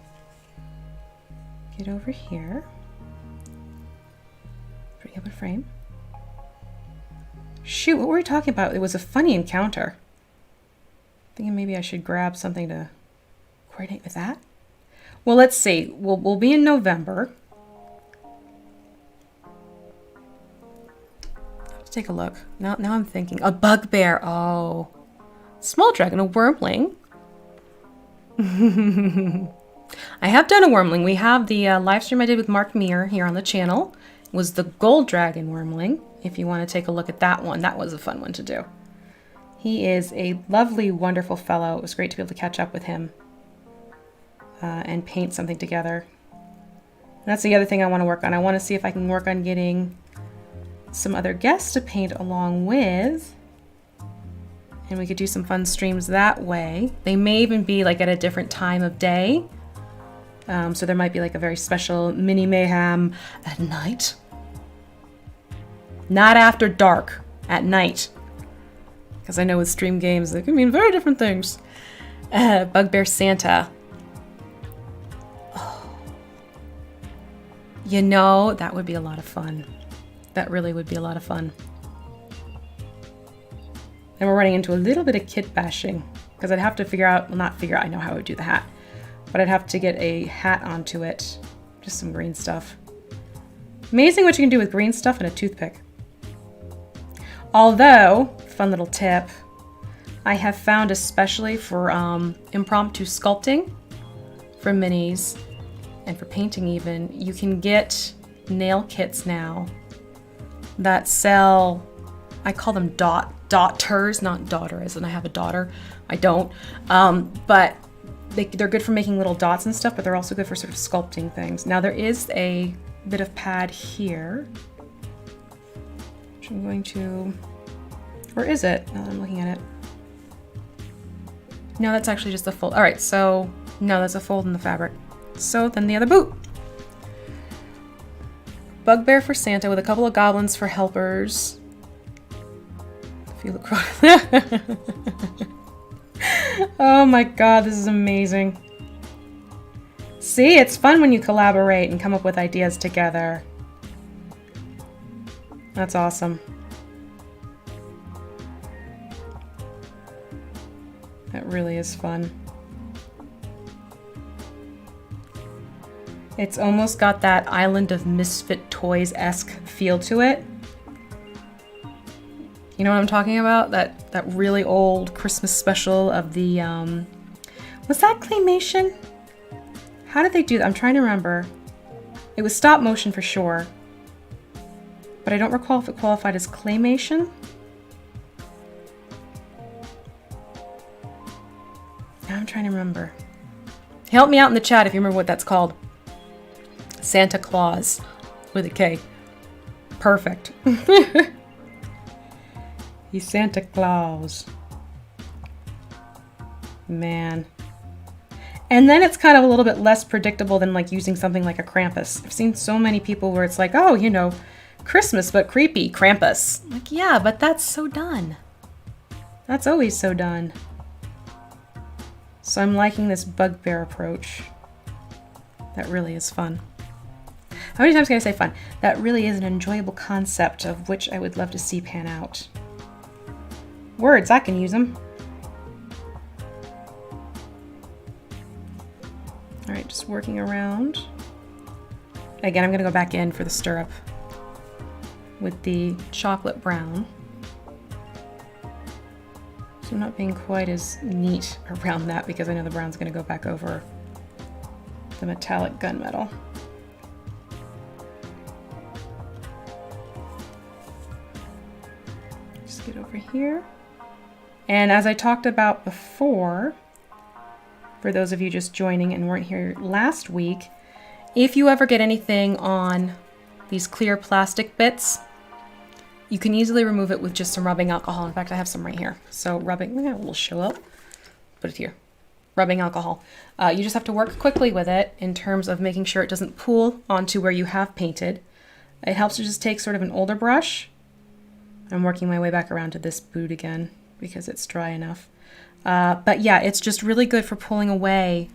Get over here. Bring up a frame. Shoot, what were we talking about? It was a funny encounter. Thinking maybe I should grab something to coordinate with that. Well, let's see. We'll be in November. Let's take a look. Now I'm thinking. A bugbear. Oh. Small dragon, a wormling. I have done a wormling. We have the live stream I did with Mark Meir here on the channel. It was the gold dragon wormling. If you want to take a look at that one, that was a fun one to do. He is a lovely, wonderful fellow. It was great to be able to catch up with him and paint something together. And that's the other thing I want to work on. I want to see if I can work on getting some other guests to paint along with. And we could do some fun streams that way. They may even be like at a different time of day. So there might be like a very special Mini Mayhem at night. Not after dark, at night. Because I know with stream games, they can mean very different things. Bugbear Santa. Oh. You know, that would be a lot of fun. That really would be a lot of fun. And we're running into a little bit of kit bashing. Because I'd have to figure out, well, not figure out, I know how I would do the hat. But I'd have to get a hat onto it. Just some green stuff. Amazing what you can do with green stuff and a toothpick. Although, fun little tip, I have found especially for impromptu sculpting, for minis, and for painting even, you can get nail kits now that sell, I call them daughters, not daughters, and I have a daughter. I don't. But they're good for making little dots and stuff, but they're also good for sort of sculpting things. Now there is a bit of pad here. Which I'm going to, or is it? Now that I'm looking at it. No, that's actually just a fold. All right, so no, that's a fold in the fabric. So then the other boot. Bugbear for Santa with a couple of goblins for helpers. If you look oh my god, this is amazing. See, it's fun when you collaborate and come up with ideas together. That's awesome. That really is fun. It's almost got that Island of Misfit Toys-esque feel to it. You know what I'm talking about? That really old Christmas special of the, was that claymation? How did they do that? I'm trying to remember. It was stop motion for sure. But I don't recall if it qualified as claymation. Now I'm trying to remember. Help me out in the chat if you remember what that's called. Santa Claus with a K. Perfect. He's Santa Claus. Man. And then it's kind of a little bit less predictable than like using something like a Krampus. I've seen so many people where it's like, oh, you know, Christmas but creepy, Krampus. Like, yeah, but that's so done. That's always so done. So I'm liking this bugbear approach. That really is fun. How many times can I say fun? That really is an enjoyable concept of which I would love to see pan out. Words, I can use them. All right, just working around. Again, I'm gonna go back in for the stirrup with the chocolate brown. So I'm not being quite as neat around that because I know the brown's gonna go back over the metallic gunmetal. Just get over here. And as I talked about before, for those of you just joining and weren't here last week, if you ever get anything on these clear plastic bits, you can easily remove it with just some rubbing alcohol. In fact, I have some right here. So rubbing, it will show up, put it here. Rubbing alcohol. You just have to work quickly with it in terms of making sure it doesn't pool onto where you have painted. It helps to just take sort of an older brush. I'm working my way back around to this boot again because it's dry enough. But yeah, it's just really good for pulling away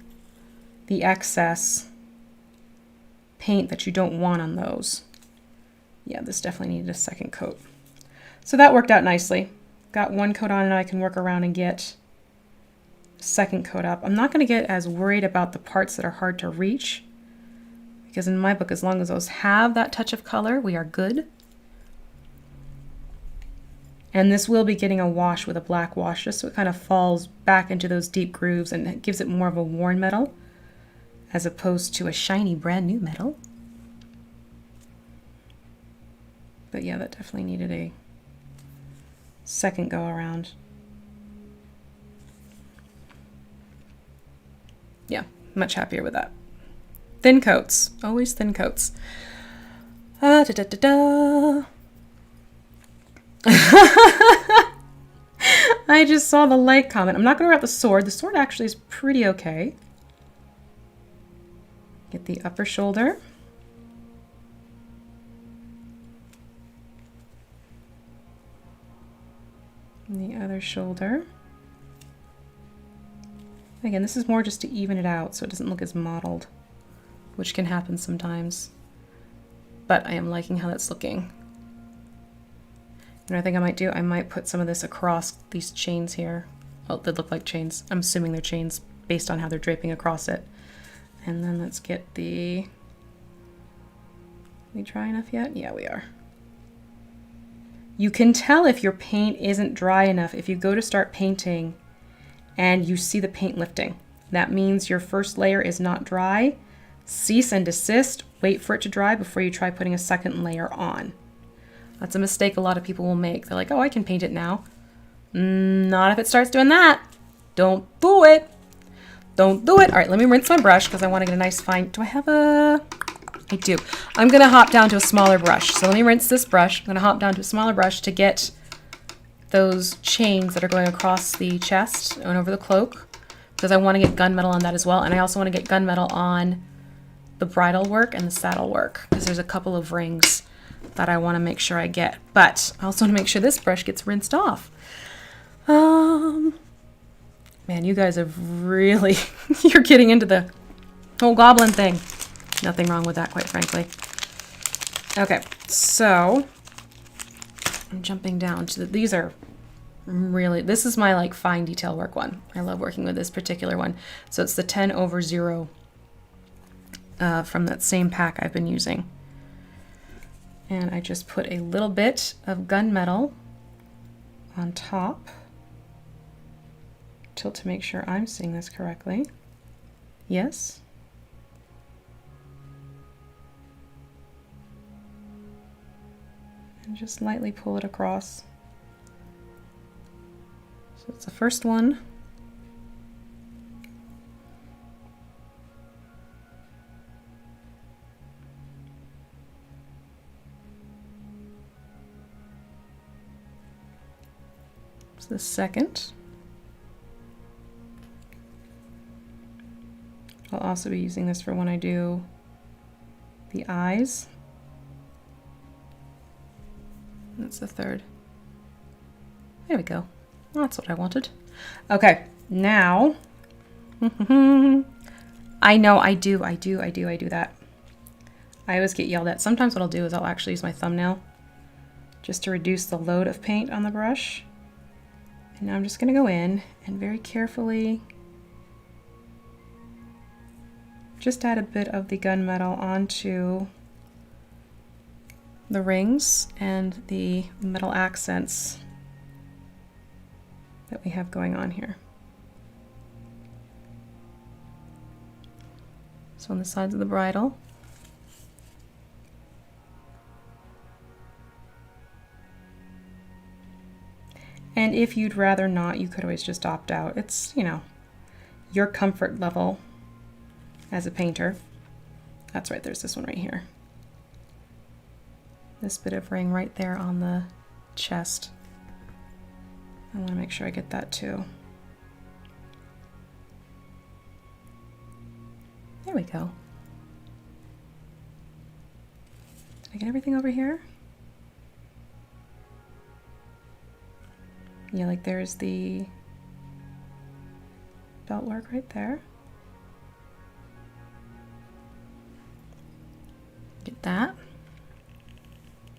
the excess paint that you don't want on those. Yeah, this definitely needed a second coat. So that worked out nicely. Got one coat on and I can work around and get a second coat up. I'm not going to get as worried about the parts that are hard to reach because in my book, as long as those have that touch of color, we are good. And this will be getting a wash with a black wash just so it kind of falls back into those deep grooves and it gives it more of a worn metal as opposed to a shiny brand new metal. But yeah, that definitely needed a second go around. Yeah, much happier with that. Thin coats, always thin coats. Da, da, da, da. I just saw the like comment. I'm not going to wrap the sword. The sword actually is pretty okay. Get the upper shoulder. And the other shoulder. Again, this is more just to even it out so it doesn't look as mottled, which can happen sometimes. But I am liking how that's looking. And I think I might do, I might put some of this across these chains here. Well, they look like chains. I'm assuming they're chains based on how they're draping across it. And then let's get the, we dry enough yet? Yeah, we are. You can tell if your paint isn't dry enough if you go to start painting and you see the paint lifting. That means your first layer is not dry. Cease and desist, wait for it to dry before you try putting a second layer on. That's a mistake a lot of people will make. They're like, oh, I can paint it now. Not if it starts doing that. Don't do it. Don't do it. All right, let me rinse my brush because I want to get a nice fine. Do I have a... I do. I'm going to hop down to a smaller brush. So let me rinse this brush. I'm going to hop down to a smaller brush to get those chains that are going across the chest and over the cloak because I want to get gunmetal on that as well. And I also want to get gunmetal on the bridle work and the saddle work because there's a couple of rings that I want to make sure I get. But I also want to make sure this brush gets rinsed off. Man, you guys have really, you're getting into the whole goblin thing. Nothing wrong with that, quite frankly. Okay, so I'm jumping down to these are really, this is my like fine detail work one. I love working with this particular one. So it's the 10/0 from that same pack I've been using. And I just put a little bit of gunmetal on top. Tilt to make sure I'm seeing this correctly. Yes. And just lightly pull it across. So it's the first one. It's the second. I'll also be using this for when I do the eyes. That's the third. There we go. That's what I wanted. Okay, now, I know I do that. I always get yelled at. Sometimes what I'll do is I'll actually use my thumbnail just to reduce the load of paint on the brush. And now I'm just gonna go in and very carefully just add a bit of the gunmetal onto the rings and the metal accents that we have going on here. So on the sides of the bridle. And if you'd rather not, you could always just opt out. It's, you know, your comfort level as a painter. That's right, there's this one right here. This bit of ring right there on the chest. I want to make sure I get that too. There we go. Did I get everything over here? Yeah, like there's the belt work right there. Get that.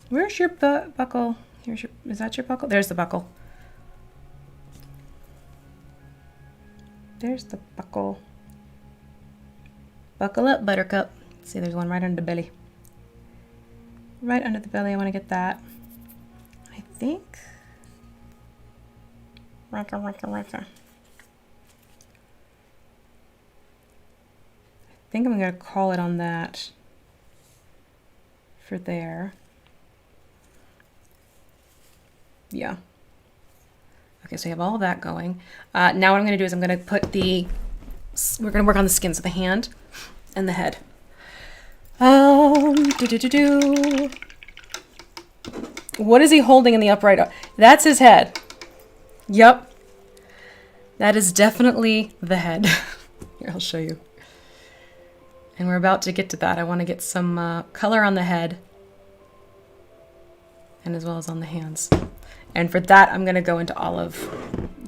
Where's your buckle? Here's your, is that your buckle? There's the buckle. There's the buckle. Buckle up, buttercup. See, there's one right under the belly. Right under the belly, I want to get that. I think. I think I'm going to call it on that for there. Yeah. Okay, so you have all of that going. Now what I'm going to do is I'm going to put the, we're going to work on the skins of the hand and the head. What is he holding in the upright? That's his head. Yep. That is definitely the head. Here, I'll show you. And we're about to get to that. I want to get some color on the head and as well as on the hands. And for that, I'm going to go into olive,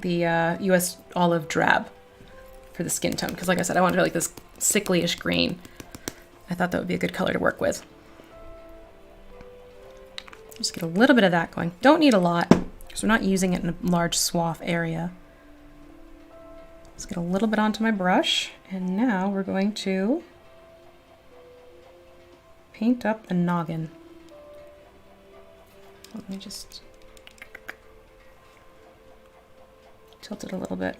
the US olive drab for the skin tone. Because like I said, I wanted like this sickly-ish green. I thought that would be a good color to work with. Just get a little bit of that going. Don't need a lot, because we're not using it in a large swath area. Let's get a little bit onto my brush. And now we're going to paint up the noggin. Let me just tilt it a little bit.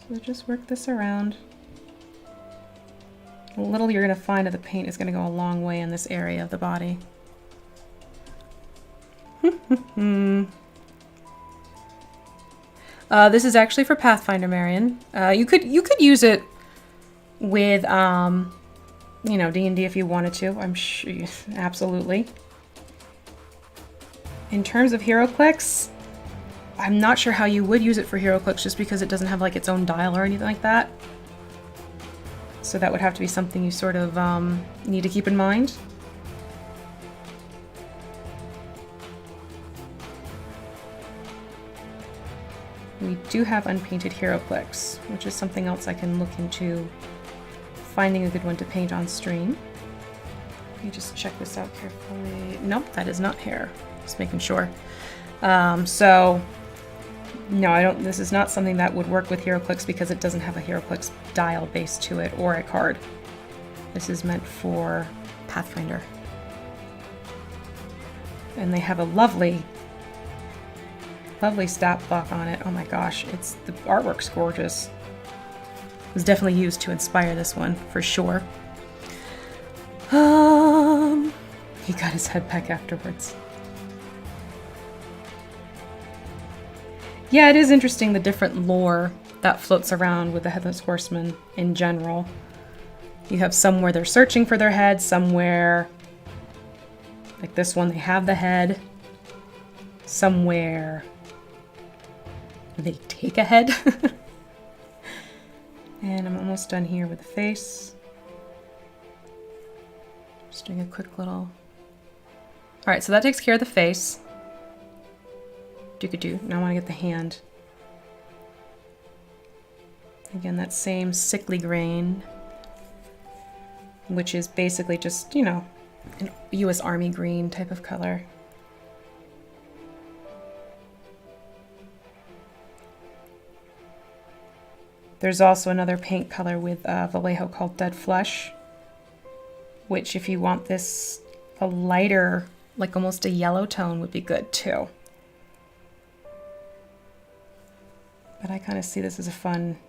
So just work this around. A little you're going to find that the paint is going to go a long way in this area of the body. This is actually for Pathfinder, Marion. You could use it with you know, D&D if you wanted to. I'm sure, absolutely. In terms of HeroClix, I'm not sure how you would use it for HeroClix just because it doesn't have like its own dial or anything like that. So that would have to be something you sort of need to keep in mind. We do have unpainted HeroClix, which is something else I can look into finding a good one to paint on stream. Let me just check this out carefully. Nope, that is not hair. Just making sure. So no, I don't. This is not something that would work with HeroClix because it doesn't have a HeroClix dial base to it or a card. This is meant for Pathfinder, and they have a lovely stat block on it. Oh my gosh, it's the artwork's gorgeous. It was definitely used to inspire this one for sure. He got his head back afterwards. Yeah, it is interesting the different lore that floats around with the Headless Horsemen in general. You have some where they're searching for their head, some where Like this one, they have the head somewhere. They take a head. And I'm almost done here with the face. Just doing a quick little... All right, so that takes care of the face. Do-ka-do. Now I want to get the hand. Again, that same sickly grain, which is basically just, you know, an US Army green type of color. There's also another paint color with Vallejo called Dead Flesh, which if you want this a lighter, like almost a yellow tone, would be good too. But I kind of see this as a fun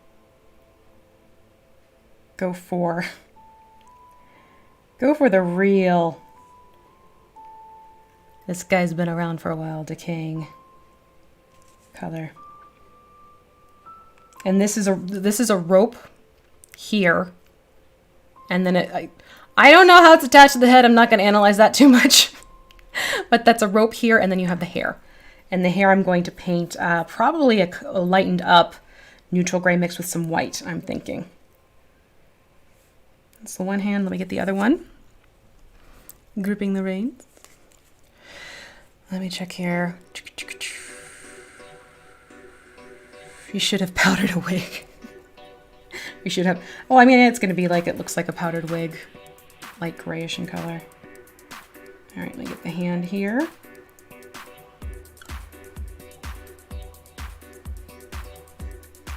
go for the real, this guy's been around for a while, decaying color. And this is a rope here, and then I don't know how it's attached to the head. I'm not going to analyze that too much, but that's a rope here, and then you have the hair. And the hair I'm going to paint probably a lightened up neutral gray mixed with some white, I'm thinking. That's the one hand. Let me get the other one. Gripping the reins. Let me check here. You should have powdered a wig. You should have... Oh, I mean, it's going to be like, it looks like a powdered wig. Light grayish in color. All right, let me get the hand here.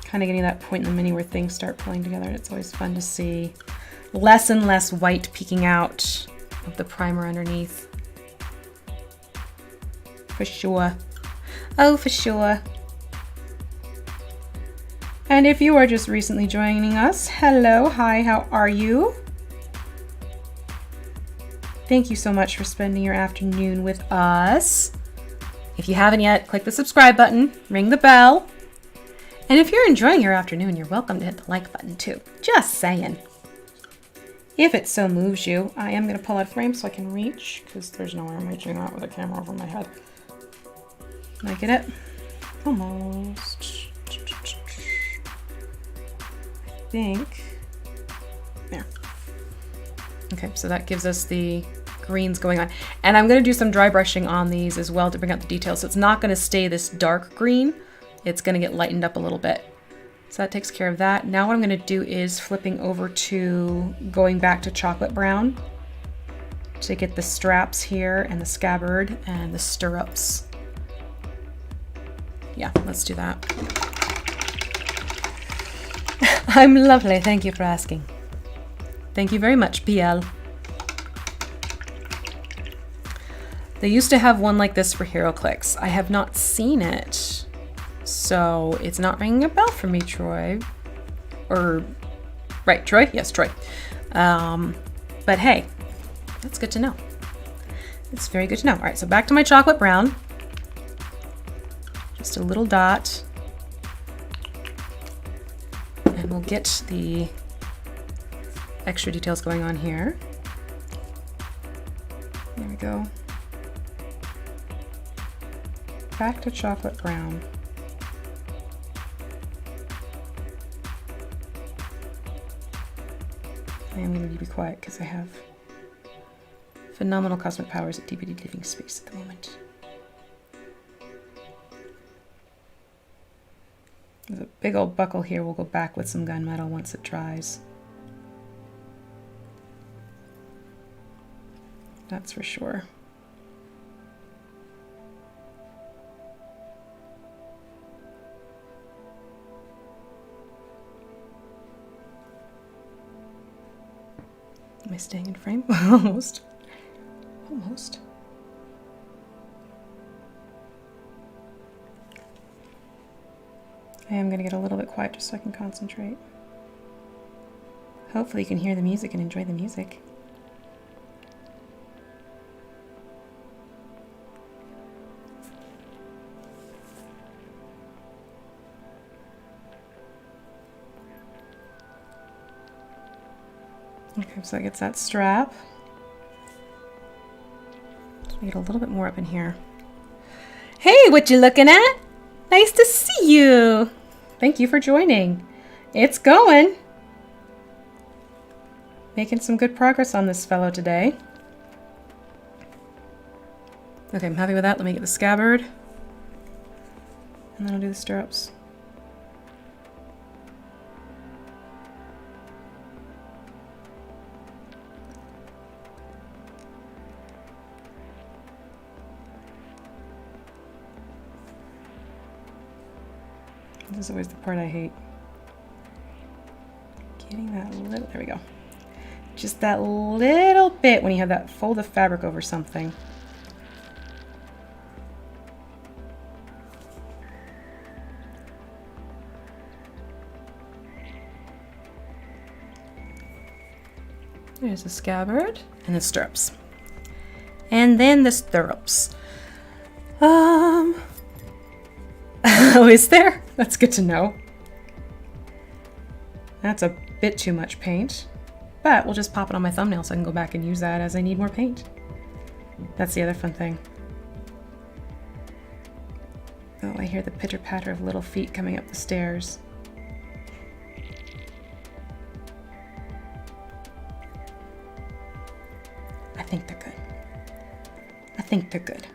Kind of getting that point in the mini where things start pulling together, and it's always fun to see less and less white peeking out of the primer underneath. For sure. Oh, for sure. And if you are just recently joining us, hello, hi, how are you? Thank you so much for spending your afternoon with us. If you haven't yet, click the subscribe button, ring the bell. And if you're enjoying your afternoon, you're welcome to hit the like button too. Just saying. If it so moves you, I am going to pull out a frame so I can reach, because there's no way I'm reaching that with a camera over my head. Can I get it? Almost. I think. There. Okay, so that gives us the greens going on. And I'm going to do some dry brushing on these as well to bring out the details. So it's not going to stay this dark green. It's going to get lightened up a little bit. So that takes care of that. Now what I'm going to do is flipping over to going back to chocolate brown to get the straps here and the scabbard and the stirrups. Yeah, let's do that. I'm lovely. Thank you for asking. Thank you very much, PL. They used to have one like this for HeroClix. I have not seen it, so it's not ringing a bell for me, Troy. Or, right, Troy? Yes, Troy. But hey, that's good to know. It's very good to know. All right, so back to my chocolate brown. Just a little dot. And we'll get the extra details going on here. There we go. Back to chocolate brown. I am going to be quiet because I have phenomenal cosmic powers at DVD Living Space at the moment. There's a big old buckle here. We'll go back with some gunmetal once it dries. That's for sure. Am I staying in frame? Almost. Almost. I am going to get a little bit quiet just so I can concentrate. Hopefully you can hear the music and enjoy the music. Okay, so that gets that strap. Get a little bit more up in here. Hey, what you looking at? Nice to see you. Thank you for joining. It's going. Making some good progress on this fellow today. Okay, I'm happy with that. Let me get the scabbard. And then I'll do the stirrups. This is always the part I hate. Getting that little, there we go. Just that little bit when you have that fold of fabric over something. There's the scabbard and the stirrups. And then the stirrups. Oh, is there? That's good to know. That's a bit too much paint, but we'll just pop it on my thumbnail so I can go back and use that as I need more paint. That's the other fun thing. Oh, I hear the pitter-patter of little feet coming up the stairs. I think they're good. I think they're good.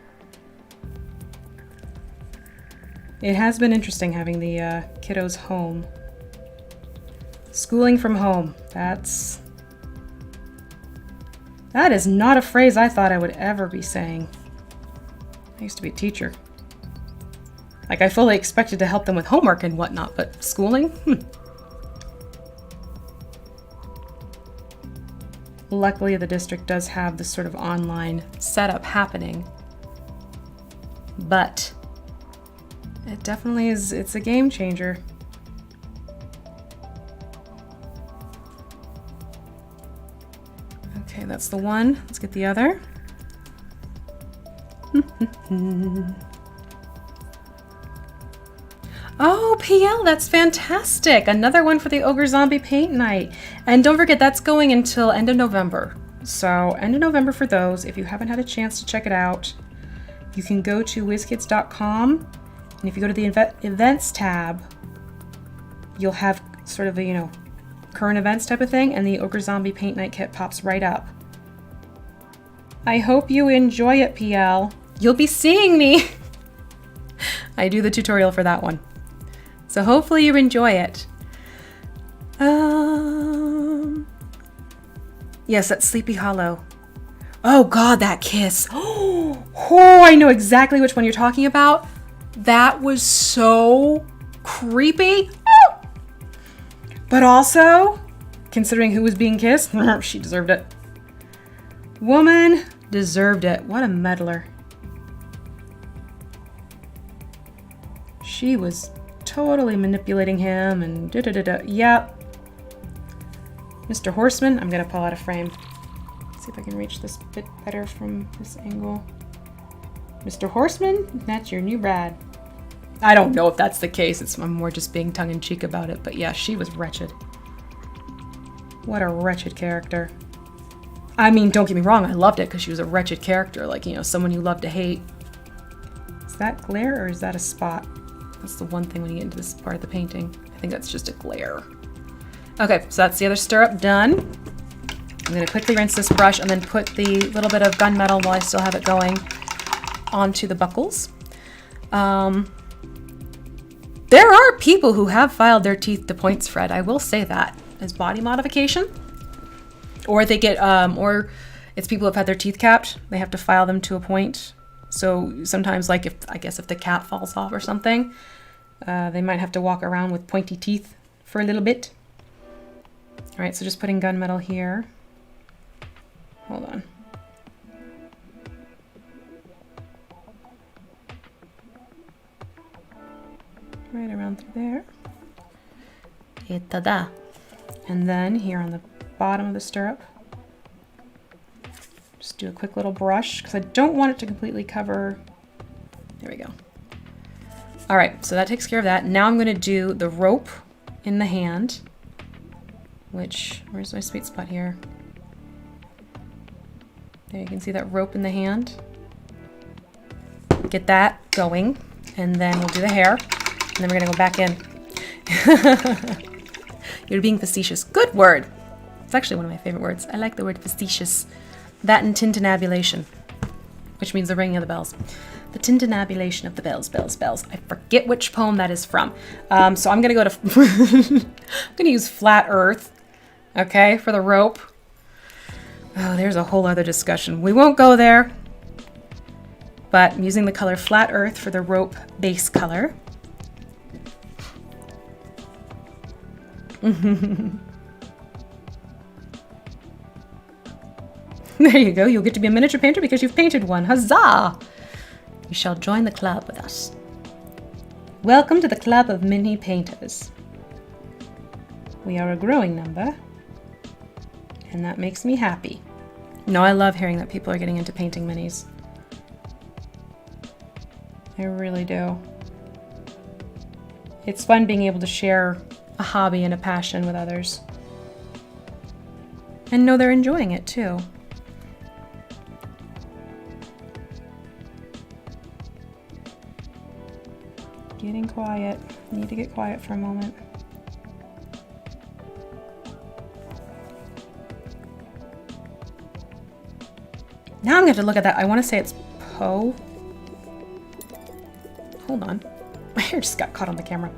It has been interesting having the kiddos home. Schooling from home. That is not a phrase I thought I would ever be saying. I used to be a teacher. Like, I fully expected to help them with homework and whatnot, but schooling? Luckily, the district does have this sort of online setup happening. But it definitely is, it's a game changer. Okay, that's the one. Let's get the other. Oh, PL, that's fantastic. Another one for the Ogre Zombie Paint Night. And don't forget, that's going until end of November. So end of November for those. If you haven't had a chance to check it out, you can go to whizkids.com. And if you go to the events tab, you'll have sort of a, you know, current events type of thing, and the Ogre Zombie Paint Night kit pops right up. I hope you enjoy it, PL. You'll be seeing me. I do the tutorial for that one. So hopefully you enjoy it. Yes, that's Sleepy Hollow. Oh God, that kiss. Oh, I know exactly which one you're talking about. That was so creepy. But also, considering who was being kissed, she deserved it. Woman deserved it. What a meddler. She was totally manipulating him and da-da-da-da. Yep. Mr. Horseman, I'm gonna pull out a frame. See if I can reach this bit better from this angle. Mr. Horseman, that's your new Brad. I don't know if that's the case. I'm more just being tongue-in-cheek about it. But yeah, she was wretched. What a wretched character. I mean, don't get me wrong. I loved it because she was a wretched character. Like, you know, someone you love to hate. Is that glare or is that a spot? That's the one thing when you get into this part of the painting. I think that's just a glare. Okay, so that's the other stirrup done. I'm going to quickly rinse this brush and then put the little bit of gunmetal while I still have it going onto the buckles. There are people who have filed their teeth to points, Fred. I will say that as body modification, or they get, or it's people who've had their teeth capped. They have to file them to a point. So sometimes, like if the cap falls off or something, they might have to walk around with pointy teeth for a little bit. All right, so just putting gunmetal here. Hold on. Right around through there. Et ta-da. And then here on the bottom of the stirrup, just do a quick little brush because I don't want it to completely cover. There we go. All right, so that takes care of that. Now I'm going to do the rope in the hand, which, where's my sweet spot here? There, you can see that rope in the hand. get that going, and then we'll do the hair, and then we're gonna go back in. You're being facetious. Good word. It's actually one of my favorite words. I like the word facetious. That and tintinnabulation, which means the ringing of the bells. The tintinnabulation of the bells, bells, bells. I forget which poem that is from. So I'm gonna go to, I'm gonna use Flat Earth, okay, for the rope. Oh, there's a whole other discussion. We won't go there, but I'm using the color Flat Earth for the rope base color. There you go. You'll get to be a miniature painter because you've painted one. Huzzah! You shall join the club with us. Welcome to the club of mini painters. We are a growing number, and that makes me happy. No, I love hearing that people are getting into painting minis. I really do. It's fun being able to share a hobby and a passion with others. And know they're enjoying it too. Getting quiet. Need to get quiet for a moment. Now I'm going to look at that. I want to say it's Poe. Hold on. My hair just got caught on the camera.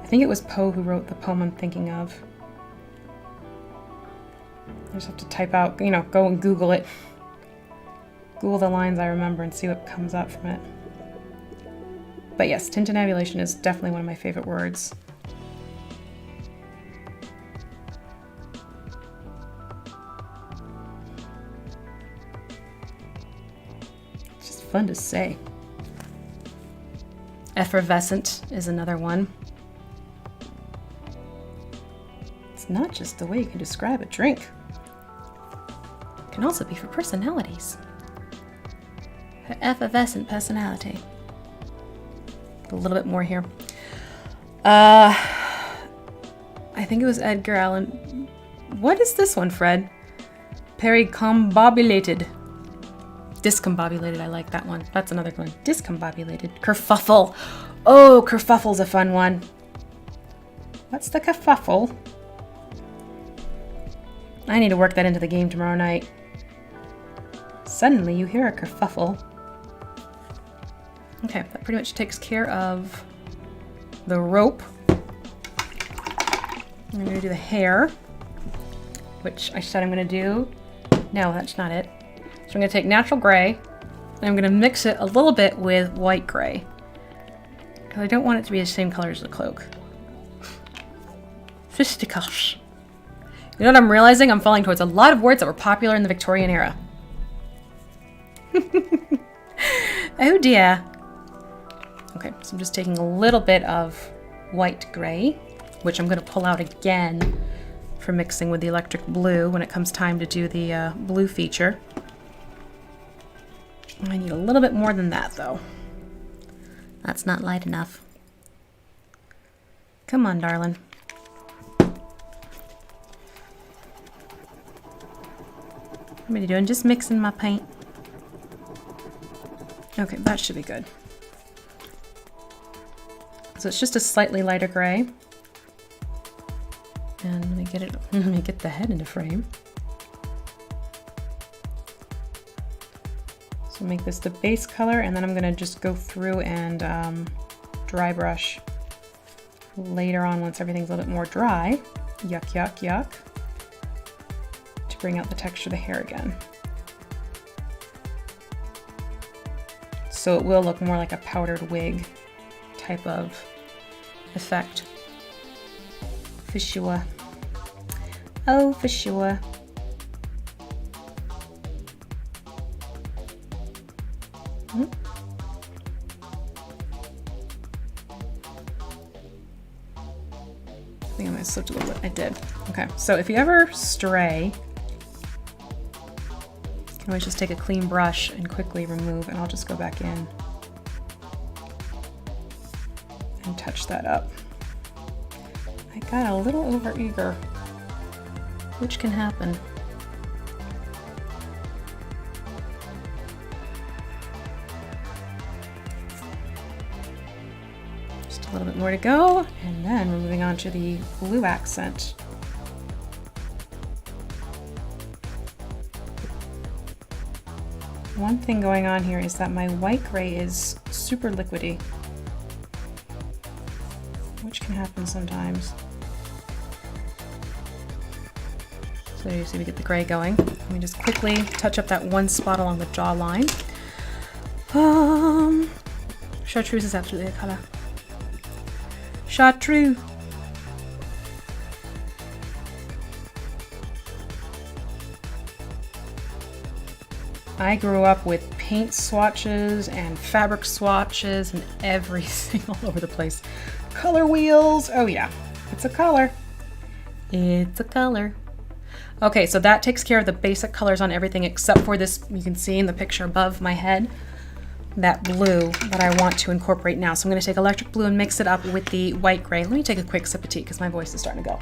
I think it was Poe who wrote the poem I'm thinking of. I just have to type out, go and Google it. Google the lines I remember and see what comes up from it. But yes, tintinnabulation is definitely one of my favorite words. It's just fun to say. Effervescent is another one. It's not just the way you can describe a drink. It can also be for personalities. Her effervescent personality. A little bit more here. I think it was Edgar Allan. What is this one, Fred? Pericombobulated. Discombobulated, I like that one. That's another one. Discombobulated. Kerfuffle. Oh, kerfuffle's a fun one. What's the kerfuffle? I need to work that into the game tomorrow night. Suddenly you hear a kerfuffle. Okay, that pretty much takes care of the rope. I'm going to do the hair, which I said I'm going to do. No, that's not it. So I'm going to take natural gray, and I'm going to mix it a little bit with white gray. Because I don't want it to be the same color as the cloak. Fisticuffs. You know what I'm realizing? I'm falling towards a lot of words that were popular in the Victorian era. Oh dear. Okay, so I'm just taking a little bit of white gray, which I'm going to pull out again for mixing with the electric blue when it comes time to do the blue feature. I need a little bit more than that, though. That's not light enough. Come on, darling. What are you doing? Just mixing my paint. Okay, that should be good. So it's just a slightly lighter gray. And let me get the head into frame. So make this the base color, and then I'm gonna just go through and dry brush later on once everything's a little bit more dry. Yuck, yuck, yuck. To bring out the texture of the hair again. So it will look more like a powdered wig type of effect. For sure. Oh, for sure. I think I might have slipped a little bit. I did. Okay, so if you ever stray, you can always just take a clean brush and quickly remove, and I'll just go back in and touch that up. I got a little over eager, which can happen. Just a little bit more to go, and then we're moving on to the blue accent. One thing going on here is that my white gray is super liquidy, which can happen sometimes. So you see we get the gray going. Let me just quickly touch up that one spot along the jawline. Chartreuse is absolutely a color. Chartreuse. I grew up with paint swatches and fabric swatches and everything all over the place. Color wheels. Oh yeah, it's a color. It's a color. Okay, so that takes care of the basic colors on everything except for this, you can see in the picture above my head, that blue that I want to incorporate now. So I'm gonna take electric blue and mix it up with the white gray. Let me take a quick sip of tea because my voice is starting to go.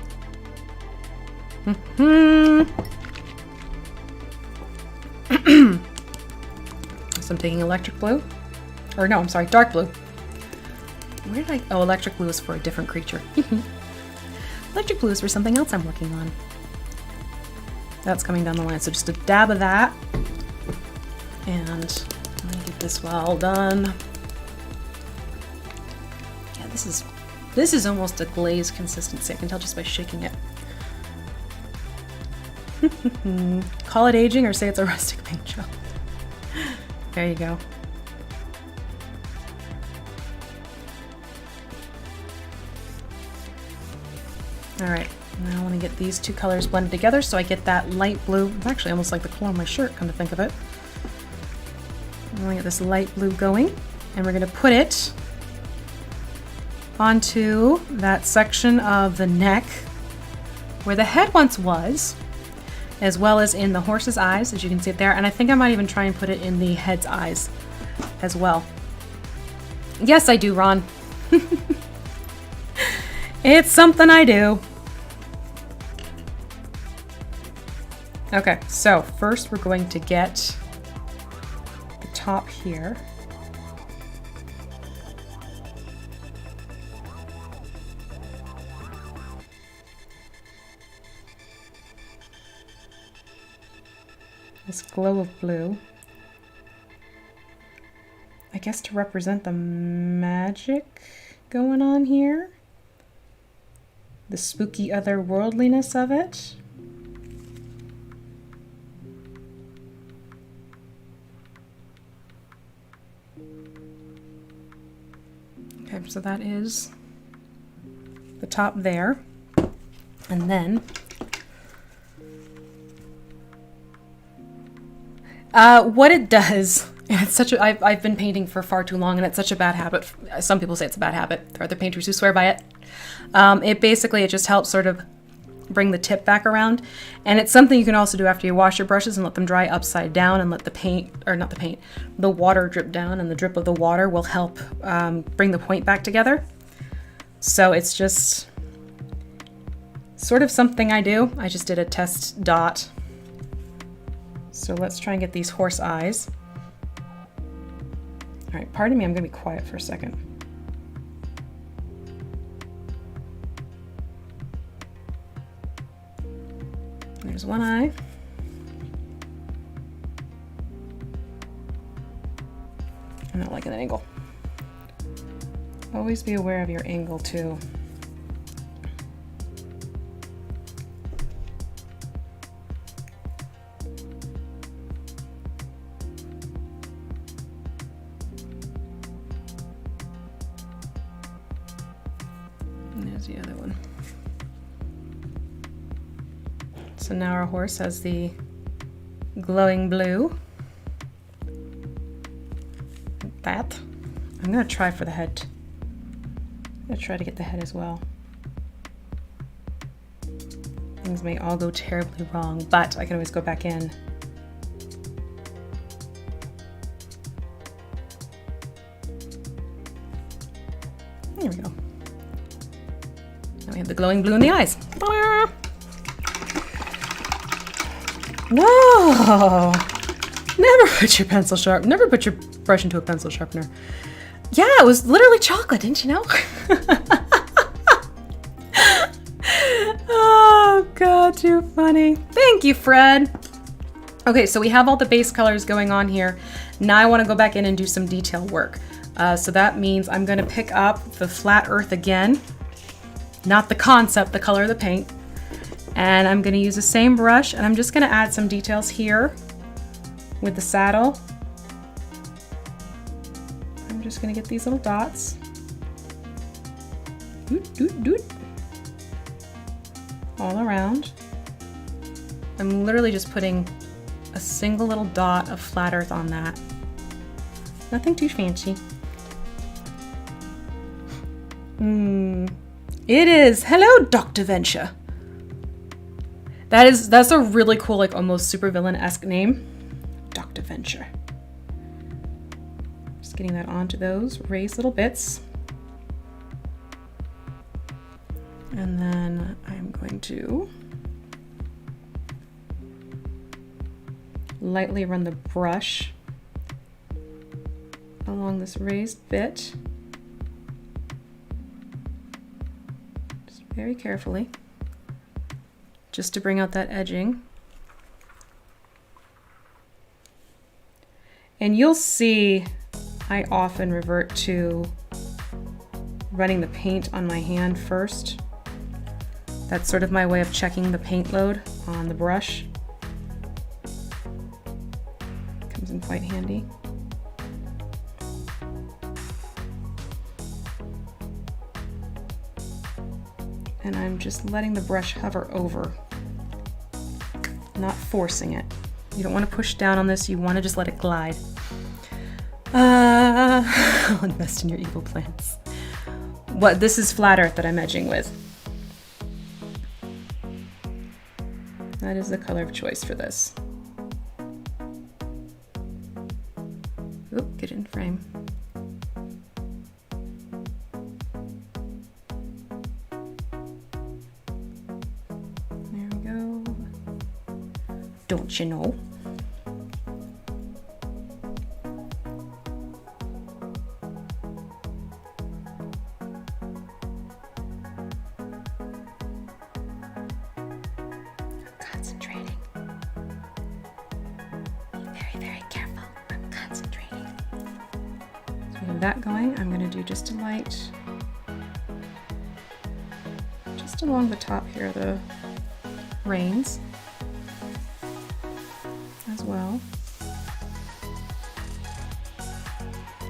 So I'm taking electric blue, or no, I'm sorry, dark blue. Where did oh, electric blue is for a different creature. Electric blue is for something else I'm working on. That's coming down the line, so just a dab of that. And let me get this well done. Yeah, this is almost a glaze consistency. I can tell just by shaking it. Call it aging or say it's a rustic paint job. There you go. All right, now I want to get these two colors blended together so I get that light blue. It's actually almost like the color of my shirt, come to think of it. I want to get this light blue going, and we're going to put it onto that section of the neck where the head once was, as well as in the horse's eyes, as you can see it there. And I think I might even try and put it in the head's eyes as well. Yes, I do, Ron. It's something I do. Okay, so first we're going to get the top here. This glow of blue. I guess to represent the magic going on here. The spooky otherworldliness of it. Okay, so that is the top there. And then what it does, and it's such a, I've been painting for far too long and it's such a bad habit. Some people say it's a bad habit. There are other painters who swear by it. It just helps sort of bring the tip back around. And it's something you can also do after you wash your brushes and let them dry upside down and let the paint, or not the paint, the water drip down, and the drip of the water will help bring the point back together. So it's just sort of something I do. I just did a test dot. So let's try and get these horse eyes. All right, pardon me, I'm gonna be quiet for a second. There's one eye. I'm not liking that angle. Always be aware of your angle too. The other one. So now our horse has the glowing blue. That. I'm gonna try for the head. I'm gonna try to get the head as well. Things may all go terribly wrong, but I can always go back in. There we go. Now we have the glowing blue in the eyes. No! Never put your never put your brush into a pencil sharpener. Yeah, it was literally chocolate, didn't you know? Oh God, too funny. Thank you, Fred. Okay, so we have all the base colors going on here. Now I want to go back in and do some detail work. So that means I'm going to pick up the flat earth again, not the concept, the color of the paint. And I'm going to use the same brush, and I'm just going to add some details here with the saddle. I'm just going to get these little dots. Doot, doot, doot. All around. I'm literally just putting a single little dot of flat earth on that. Nothing too fancy. It is. Hello, Dr. Venture. That's a really cool, like almost supervillain-esque name. Dr. Venture. Just getting that onto those raised little bits. And then I'm going to lightly run the brush along this raised bit. Just very carefully, just to bring out that edging. And you'll see I often revert to running the paint on my hand first. That's sort of my way of checking the paint load on the brush. Comes in quite handy. And I'm just letting the brush hover over, not forcing it. You don't want to push down on this, you want to just let it glide. I'll invest in your evil plans. This is flat earth that I'm edging with. That is the color of choice for this. Oop, get in frame. There we go. Don't you know? That going, I'm going to do just a light, just along the top here, the reins as well.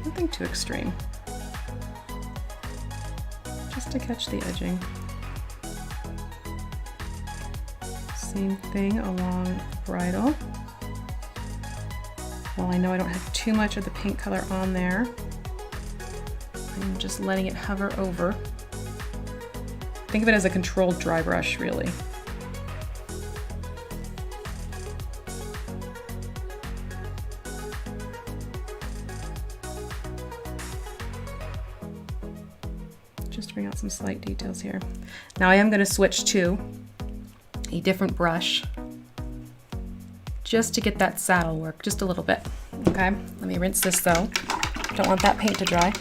Nothing too extreme, just to catch the edging. Same thing along the bridle. While I know I don't have too much of the paint color on there, I'm just letting it hover over. Think of it as a controlled dry brush, really. Just to bring out some slight details here. Now I am going to switch to a different brush just to get that saddle work just a little bit. Okay, let me rinse this though. Don't want that paint to dry.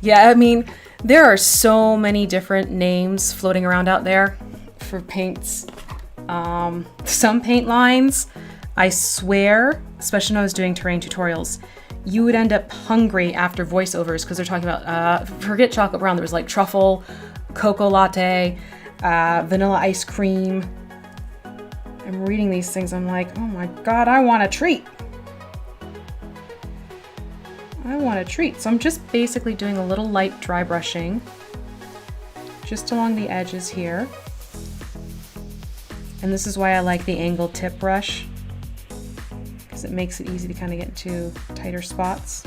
Yeah, I mean, there are so many different names floating around out there for paints. Some paint lines, I swear, especially when I was doing terrain tutorials, you would end up hungry after voiceovers because they're talking about, forget chocolate brown, there was like truffle, cocoa latte, vanilla ice cream. I'm reading these things, I'm like, oh my God, I want a treat. I want a treat. So I'm just basically doing a little light dry brushing just along the edges here. And this is why I like the angled tip brush, because it makes it easy to kind of get into tighter spots.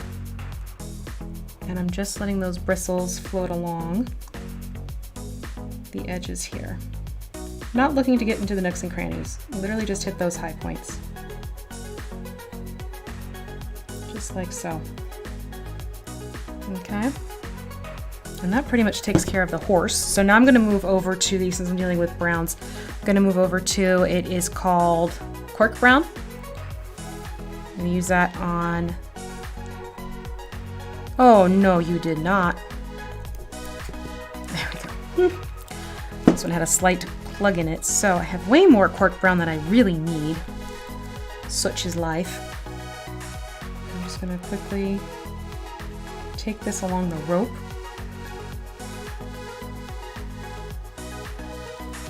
And I'm just letting those bristles float along the edges here. Not looking to get into the nooks and crannies. Literally just hit those high points. Just like so. Okay, and that pretty much takes care of the horse. So now I'm going to move over to the, since I'm dealing with browns, I'm going to move over to, it is called Cork Brown. I'm going to use that on Oh, no, you did not. There we go. This one had a slight plug in it, so I have way more Cork Brown than I really need. Such is life. I'm just going to quickly take this along the rope.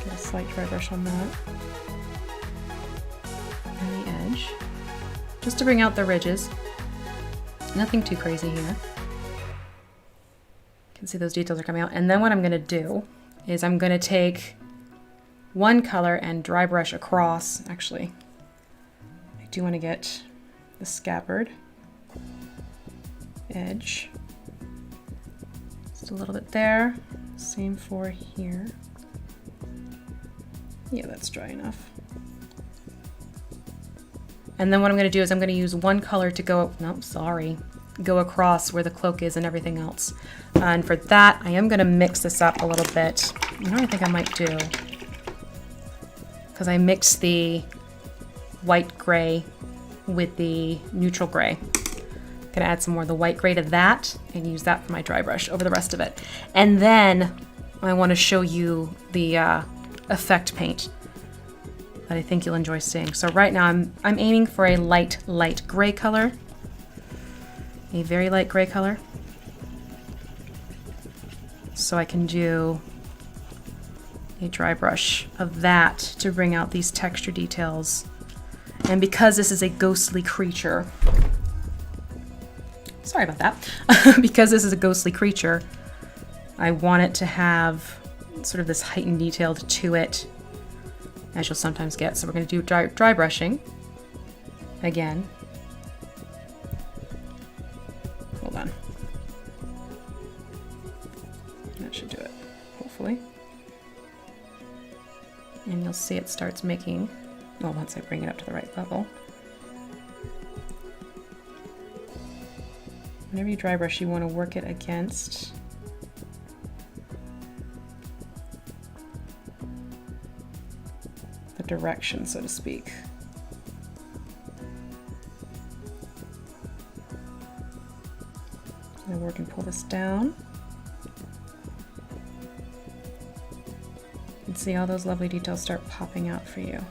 Get a slight dry brush on that. And the edge. Just to bring out the ridges. Nothing too crazy here. You can see those details are coming out. And then what I'm going to do is I'm going to take one color and dry brush across. Actually, I do want to get the scabbard edge. Just a little bit there. Same for here. Yeah, that's dry enough. And then what I'm going to do is I'm going to use one color to go, go across where the cloak is and everything else. And for that, I am going to mix this up a little bit. You know what I think I might do? Because I mixed the white gray with the neutral gray. I'm going to add some more of the white gray to that and use that for my dry brush over the rest of it. And then I want to show you the effect paint that I think you'll enjoy seeing. So right now I'm aiming for a light gray color. A very light gray color. So I can do a dry brush of that to bring out these texture details. And because this is a ghostly creature, sorry about that, because this is a ghostly creature, I want it to have sort of this heightened detail to it, as you'll sometimes get. So we're going to do dry brushing again. Hold on. That should do it, hopefully. And you'll see it starts making, well, once I bring it up to the right level. Whenever you dry brush, you want to work it against the direction, so to speak. I'm going to work and pull this down. You can see all those lovely details start popping out for you.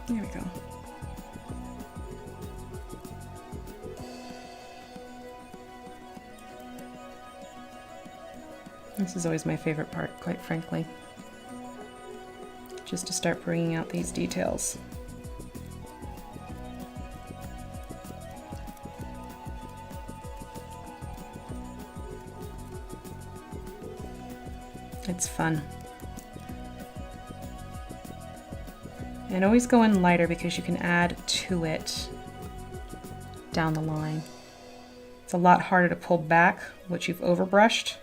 There we go. This is always my favorite part, quite frankly. Just to start bringing out these details. It's fun. And always go in lighter because you can add to it down the line. It's a lot harder to pull back what you've overbrushed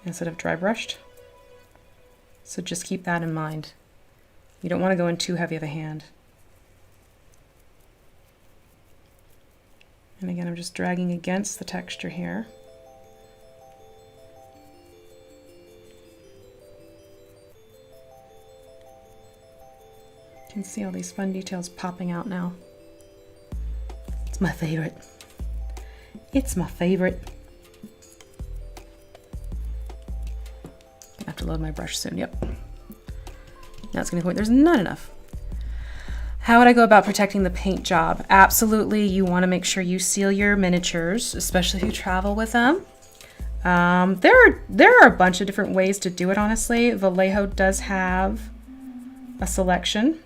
instead of dry brushed. So just keep that in mind. You don't want to go in too heavy of a hand. And again, I'm just dragging against the texture here. You can see all these fun details popping out now. It's my favorite. It's my favorite. Gonna have to load my brush soon, yep. Now it's gonna point, there's not enough. How would I go about protecting the paint job? Absolutely, you wanna make sure you seal your miniatures, especially if you travel with them. There are a bunch of different ways to do it, honestly. Vallejo does have a selection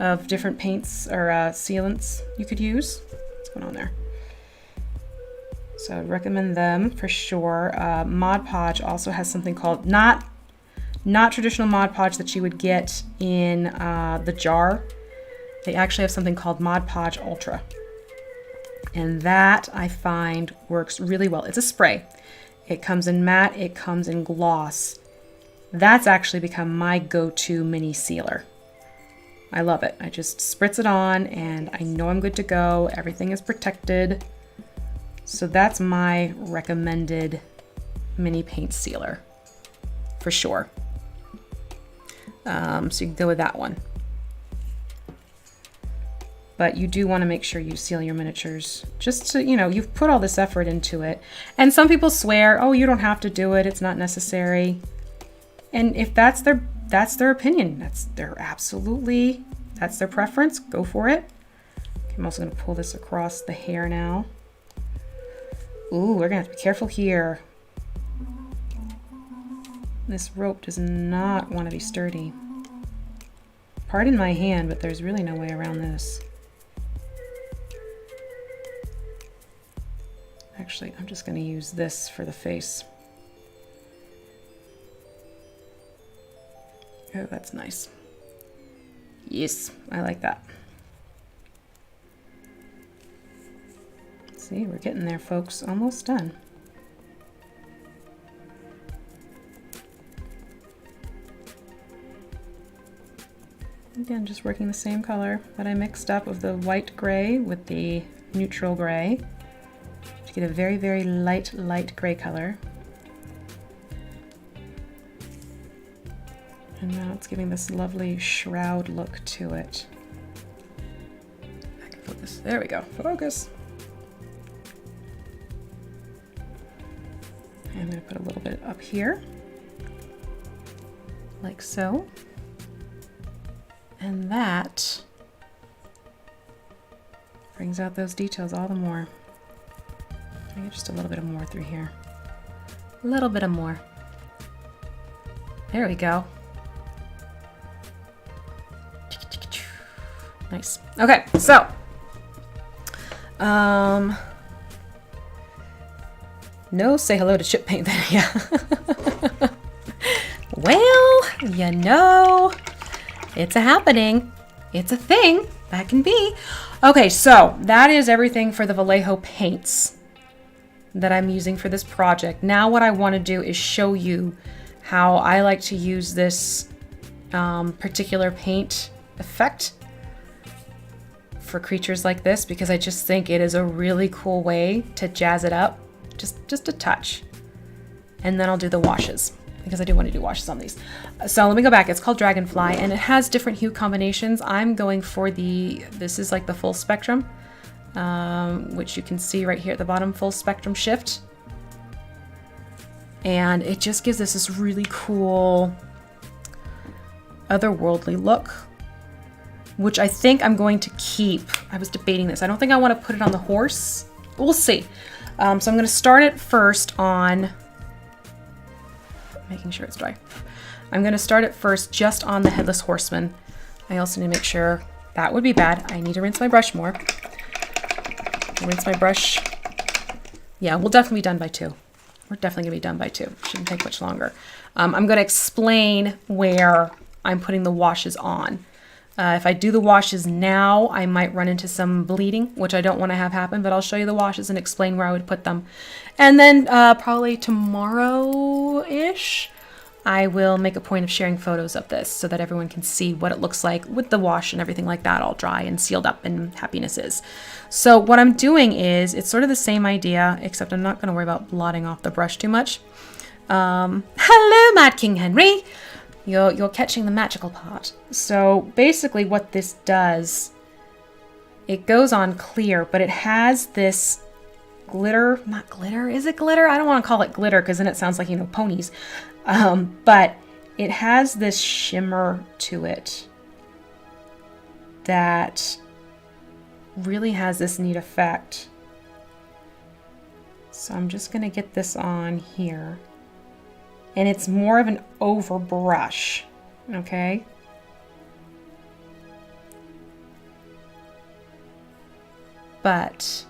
of different paints or sealants you could use. What's going on there? So I'd recommend them for sure. Mod Podge also has something called, not traditional Mod Podge that you would get in the jar. They actually have something called Mod Podge Ultra. And that I find works really well. It's a spray. It comes in matte, it comes in gloss. That's actually become my go-to mini sealer. I love it. I just spritz it on and I know I'm good to go. Everything is protected. So that's my recommended mini paint sealer. for sure. So you can go with that one. But you do want to make sure you seal your miniatures just to, you know, you've put all this effort into it. And some people swear, oh, you don't have to do it. It's not necessary. And if that's their opinion, that's their preference. Go for it. Okay, I'm also going to pull this across the hair now. Ooh, we're going to have to be careful here. This rope does not want to be sturdy. Pardon my hand, but there's really no way around this. Actually, I'm just going to use this for the face. Oh, that's nice. Yes, I like that. See, we're getting there, folks. Almost done. Again, just working the same color that I mixed up of the white gray with the neutral gray to get a very, very light gray color. And now it's giving this lovely shroud look to it. I can focus. There we go. Focus. I'm going to put a little bit up here, like so. And that brings out those details all the more. Maybe just a little bit more through here. A little bit more. There we go. Nice. Okay, so no, say hello to chip paint there. Yeah. Well, you know, it's a happening. It's a thing. That can be. Okay, so that is everything for the Vallejo paints that I'm using for this project. Now what I want to do is show you how I like to use this particular paint effect for creatures like this, because I just think it is a really cool way to jazz it up, just a touch. And then I'll do the washes, because I do want to do washes on these. So let me go back. It's called Dragonfly, and it has different hue combinations. I'm going for this is like the full spectrum, which you can see right here at the bottom, full spectrum shift. And it just gives us this really cool otherworldly look, which I think I'm going to keep. I was debating this. I don't think I want to put it on the horse. We'll see. So I'm going to start it first on making sure it's dry. I'm going to start it first just on the Headless Horsemen. I also need to make sure that would be bad. I need to rinse my brush more. Rinse my brush. Yeah, we'll definitely be done by 2. We're definitely going to be done by 2. Shouldn't take much longer. I'm going to explain where I'm putting the washes on. If I do the washes now, I might run into some bleeding, which I don't want to have happen, but I'll show you the washes and explain where I would put them. And then probably tomorrow-ish, I will make a point of sharing photos of this so that everyone can see what it looks like with the wash and everything like that, all dry and sealed up and happiness is. So what I'm doing is, it's sort of the same idea, except I'm not going to worry about blotting off the brush too much. Hello, Mad King Henry! You're catching the magical part. So basically what this does, it goes on clear, but it has this glitter, not glitter, is it glitter? I don't want to call it glitter because then it sounds like, you know, ponies. But it has this shimmer to it that really has this neat effect. So I'm just going to get this on here. And it's more of an overbrush, okay? But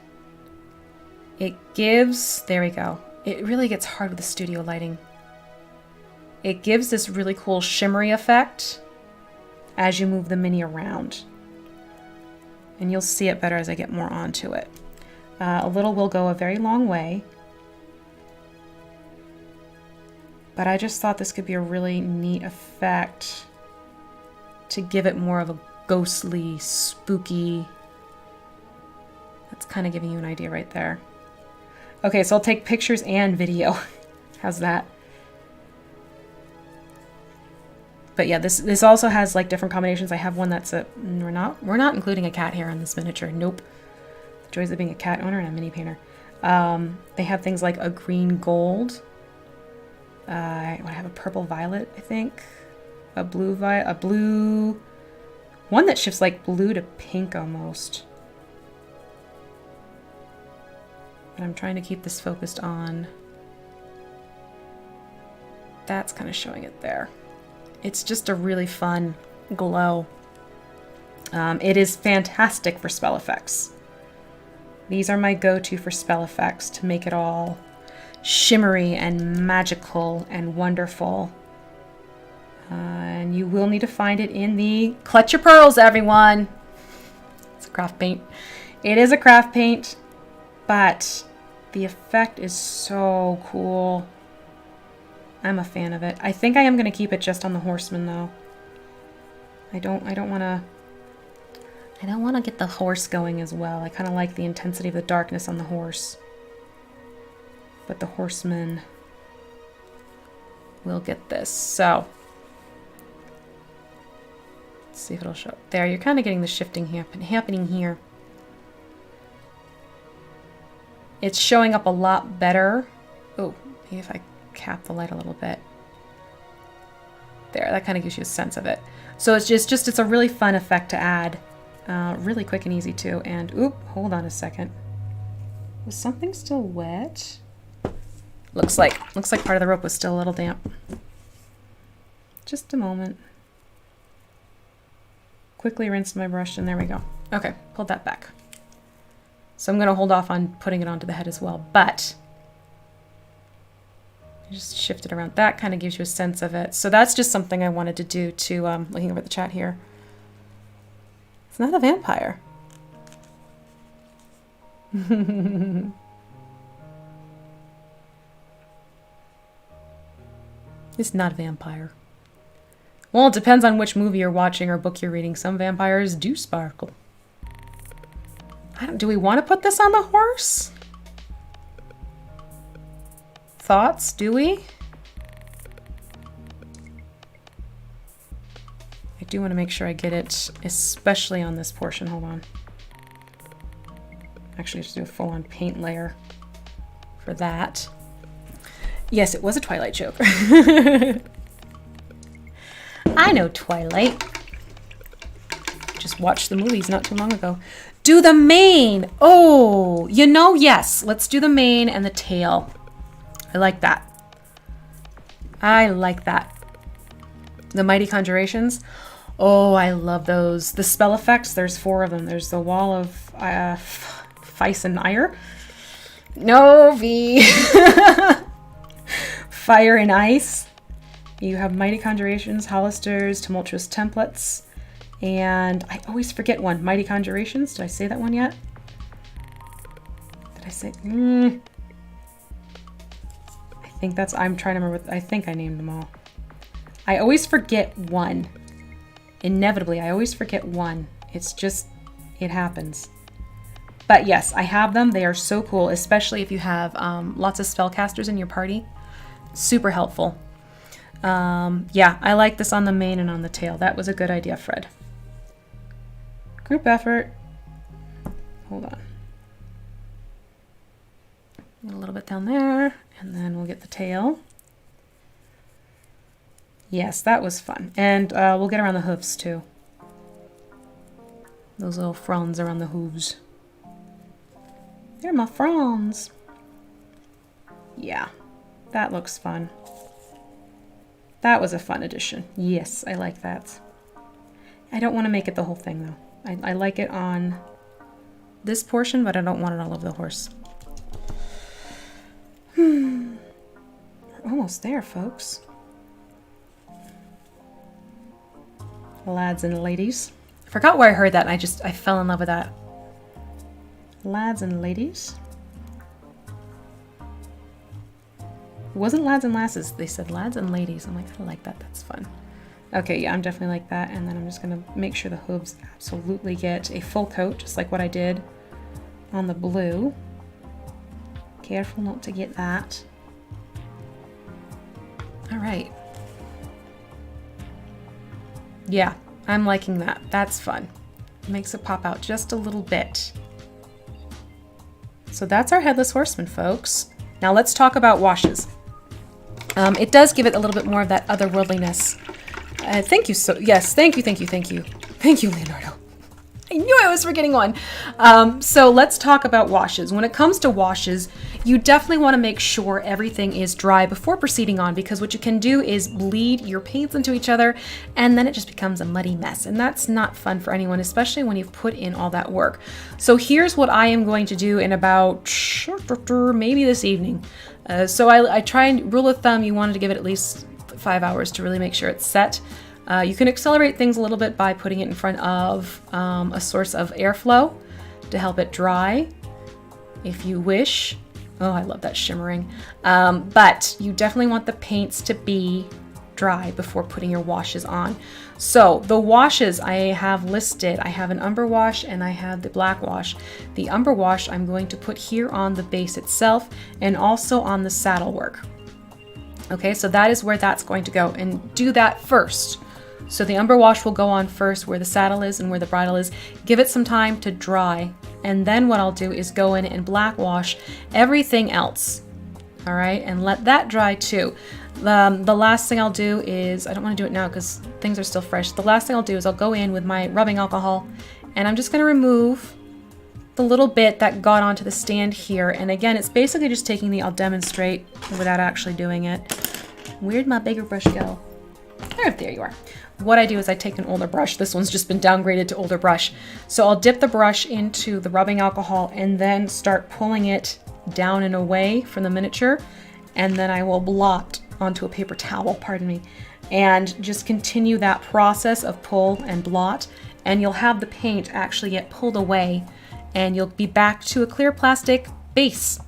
it gives, there we go. It really gets hard with the studio lighting. It gives this really cool shimmery effect as you move the mini around. And you'll see it better as I get more onto it. A little will go a very long way. But I just thought this could be a really neat effect to give it more of a ghostly, spooky. That's kind of giving you an idea right there. Okay, so I'll take pictures and video. How's that? But yeah, this also has like different combinations. I have one that's a, we're not including a cat hair on this miniature. Nope. The joys of being a cat owner and a mini painter. They have things like a green gold. I have a purple violet, I think. A blue one that shifts like blue to pink almost. But I'm trying to keep this focused on. That's kind of showing it there. It's just a really fun glow. It is fantastic for spell effects. These are my go-to for spell effects to make it all shimmery and magical and wonderful. And you will need to find it in the Clutch Your Pearls, everyone. It's a craft paint. It is a craft paint, but the effect is so cool. I'm a fan of it. I think I am going to keep it just on the horseman though. I don't want to get the horse going as well. I kind of like the intensity of the darkness on the horse. But the horseman will get this. So let's see if it'll show up. There, you're kind of getting the shifting happening here. It's showing up a lot better. Oh, maybe if I cap the light a little bit. There, that kind of gives you a sense of it. So it's just it's a really fun effect to add. Really quick and easy too. And oop, hold on a second. Was something still wet? Looks like part of the rope was still a little damp. Just a moment. Quickly rinsed my brush and there we go. Okay, pulled that back. So I'm going to hold off on putting it onto the head as well, but just shift it around. That kind of gives you a sense of it. So that's just something I wanted to do to, looking over the chat here. It's not a vampire. It's not a vampire. Well, it depends on which movie you're watching or book you're reading. Some vampires do sparkle. Do we want to put this on the horse? Thoughts? Do we? I do want to make sure I get it, especially on this portion. Hold on. Actually, just do a full-on paint layer for that. Yes, it was a Twilight joke. I know Twilight. Just watched the movies not too long ago. Do the mane. Oh, you know, yes. Let's do the mane and the tail. I like that. I like that. The Mighty Conjurations. Oh, I love those. The spell effects, there's 4 of them. There's the Wall of Fice and Ire. No, V. Fire and Ice. You have Mighty Conjurations, Hollisters, Tumultuous Templates. And I always forget one. Mighty Conjurations. Did I say that one yet? Did I say? I think that's. I'm trying to remember. I think I named them all. I always forget one. Inevitably, I always forget one. It's just, it happens. But yes, I have them. They are so cool, especially if you have lots of spellcasters in your party. Super helpful. Yeah, I like this on the mane and on the tail. That was a good idea, Fred. Group effort. Hold on. A little bit down there, and then we'll get the tail. Yes, that was fun. And we'll get around the hoofs too. Those little fronds around the hooves. They're my fronds. Yeah, that looks fun. That was a fun addition. Yes, I like that. I don't want to make it the whole thing though. I like it on this portion, but I don't want it all over the horse. We're almost there, folks. Lads and ladies. I forgot where I heard that and I fell in love with that. Lads and ladies. It wasn't lads and lasses. They said lads and ladies. I'm like, I like that. That's fun. Okay, yeah, I'm definitely like that. And then I'm just going to make sure the hooves absolutely get a full coat, just like what I did on the blue. Careful not to get that. All right. Yeah, I'm liking that. That's fun. Makes it pop out just a little bit. So that's our Headless Horseman, folks. Now let's talk about washes. It does give it a little bit more of that otherworldliness. Thank you yes, thank you. Thank you, Leonardo. I knew I was forgetting one. So let's talk about washes. When it comes to washes, you definitely want to make sure everything is dry before proceeding on, because what you can do is bleed your paints into each other and then it just becomes a muddy mess. And that's not fun for anyone, especially when you've put in all that work. So here's what I am going to do in about maybe this evening. So I try and rule of thumb, you wanted to give it at least 5 hours to really make sure it's set. You can accelerate things a little bit by putting it in front of a source of airflow to help it dry, if you wish. Oh, I love that shimmering. But you definitely want the paints to be dry before putting your washes on. So the washes I have listed, I have an Umber Wash and I have the Black Wash. The Umber Wash I'm going to put here on the base itself and also on the saddle work. Okay, so that is where that's going to go, and do that first. So the Umber Wash will go on first where the saddle is and where the bridle is. Give it some time to dry. And then what I'll do is go in and black wash everything else. All right, and let that dry too. The last thing I'll do is, I don't want to do it now because things are still fresh. The last thing I'll do is I'll go in with my rubbing alcohol and I'm just going to remove the little bit that got onto the stand here. And again, it's basically just taking the, I'll demonstrate without actually doing it. Where'd my bigger brush go? There you are. What I do is I take an older brush. This one's just been downgraded to older brush. So I'll dip the brush into the rubbing alcohol and then start pulling it down and away from the miniature. And then I will blot onto a paper towel, pardon me, and just continue that process of pull and blot. And you'll have the paint actually get pulled away and you'll be back to a clear plastic base.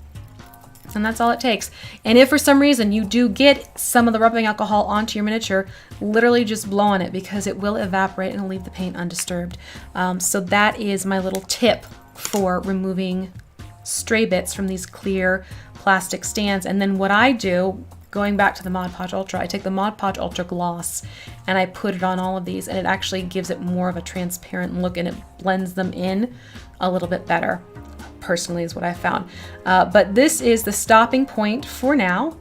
And that's all it takes. And if for some reason you do get some of the rubbing alcohol onto your miniature, literally just blow on it because it will evaporate and it'll leave the paint undisturbed. So that is my little tip for removing stray bits from these clear plastic stands. And then what I do, going back to the Mod Podge Ultra, I take the Mod Podge Ultra Gloss and I put it on all of these, and it actually gives it more of a transparent look and it blends them in a little bit better. Personally is what I found. But this is the stopping point for now.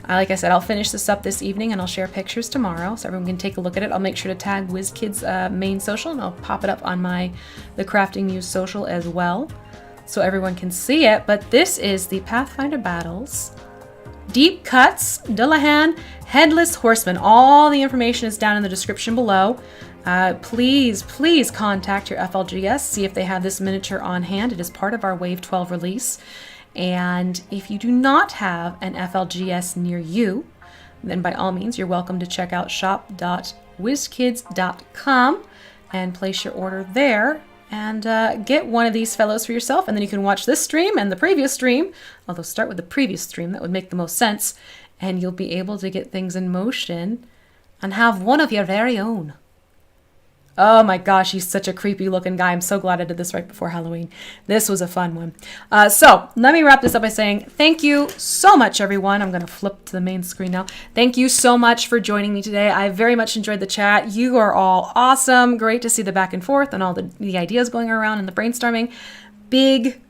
Like I said, I'll finish this up this evening and I'll share pictures tomorrow so everyone can take a look at it. I'll make sure to tag WizKids' main social and I'll pop it up on the Crafting Muse social as well so everyone can see it. But this is the Pathfinder Battles Deep Cuts Dullahan Headless Horsemen. All the information is down in the description below. Please contact your FLGS, see if they have this miniature on hand. It is part of our Wave 12 release. And if you do not have an FLGS near you, then by all means, you're welcome to check out shop.wizkids.com and place your order there and get one of these fellows for yourself. And then you can watch this stream and the previous stream, although start with the previous stream, that would make the most sense. And you'll be able to get things in motion and have one of your very own. Oh my gosh, he's such a creepy looking guy. I'm so glad I did this right before Halloween. This was a fun one. So let me wrap this up by saying thank you so much, everyone. I'm going to flip to the main screen now. Thank you so much for joining me today. I very much enjoyed the chat. You are all awesome. Great to see the back and forth and all the ideas going around and the brainstorming. Big,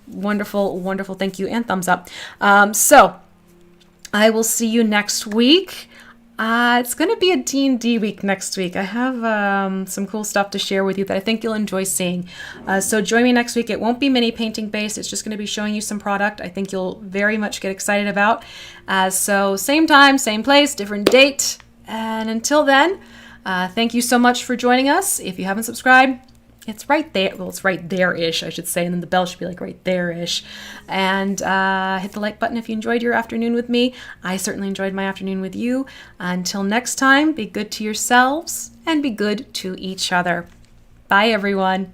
wonderful thank you and thumbs up. So I will see you next week. It's going to be a D&D week next week. I have some cool stuff to share with you that I think you'll enjoy seeing. So join me next week. It won't be mini painting based. It's just going to be showing you some product I think you'll very much get excited about. So same time, same place, different date. And until then, thank you so much for joining us. If you haven't subscribed, it's right there. Well, it's right there-ish, I should say. And then the bell should be like right there-ish. And hit the like button if you enjoyed your afternoon with me. I certainly enjoyed my afternoon with you. Until next time, be good to yourselves and be good to each other. Bye, everyone.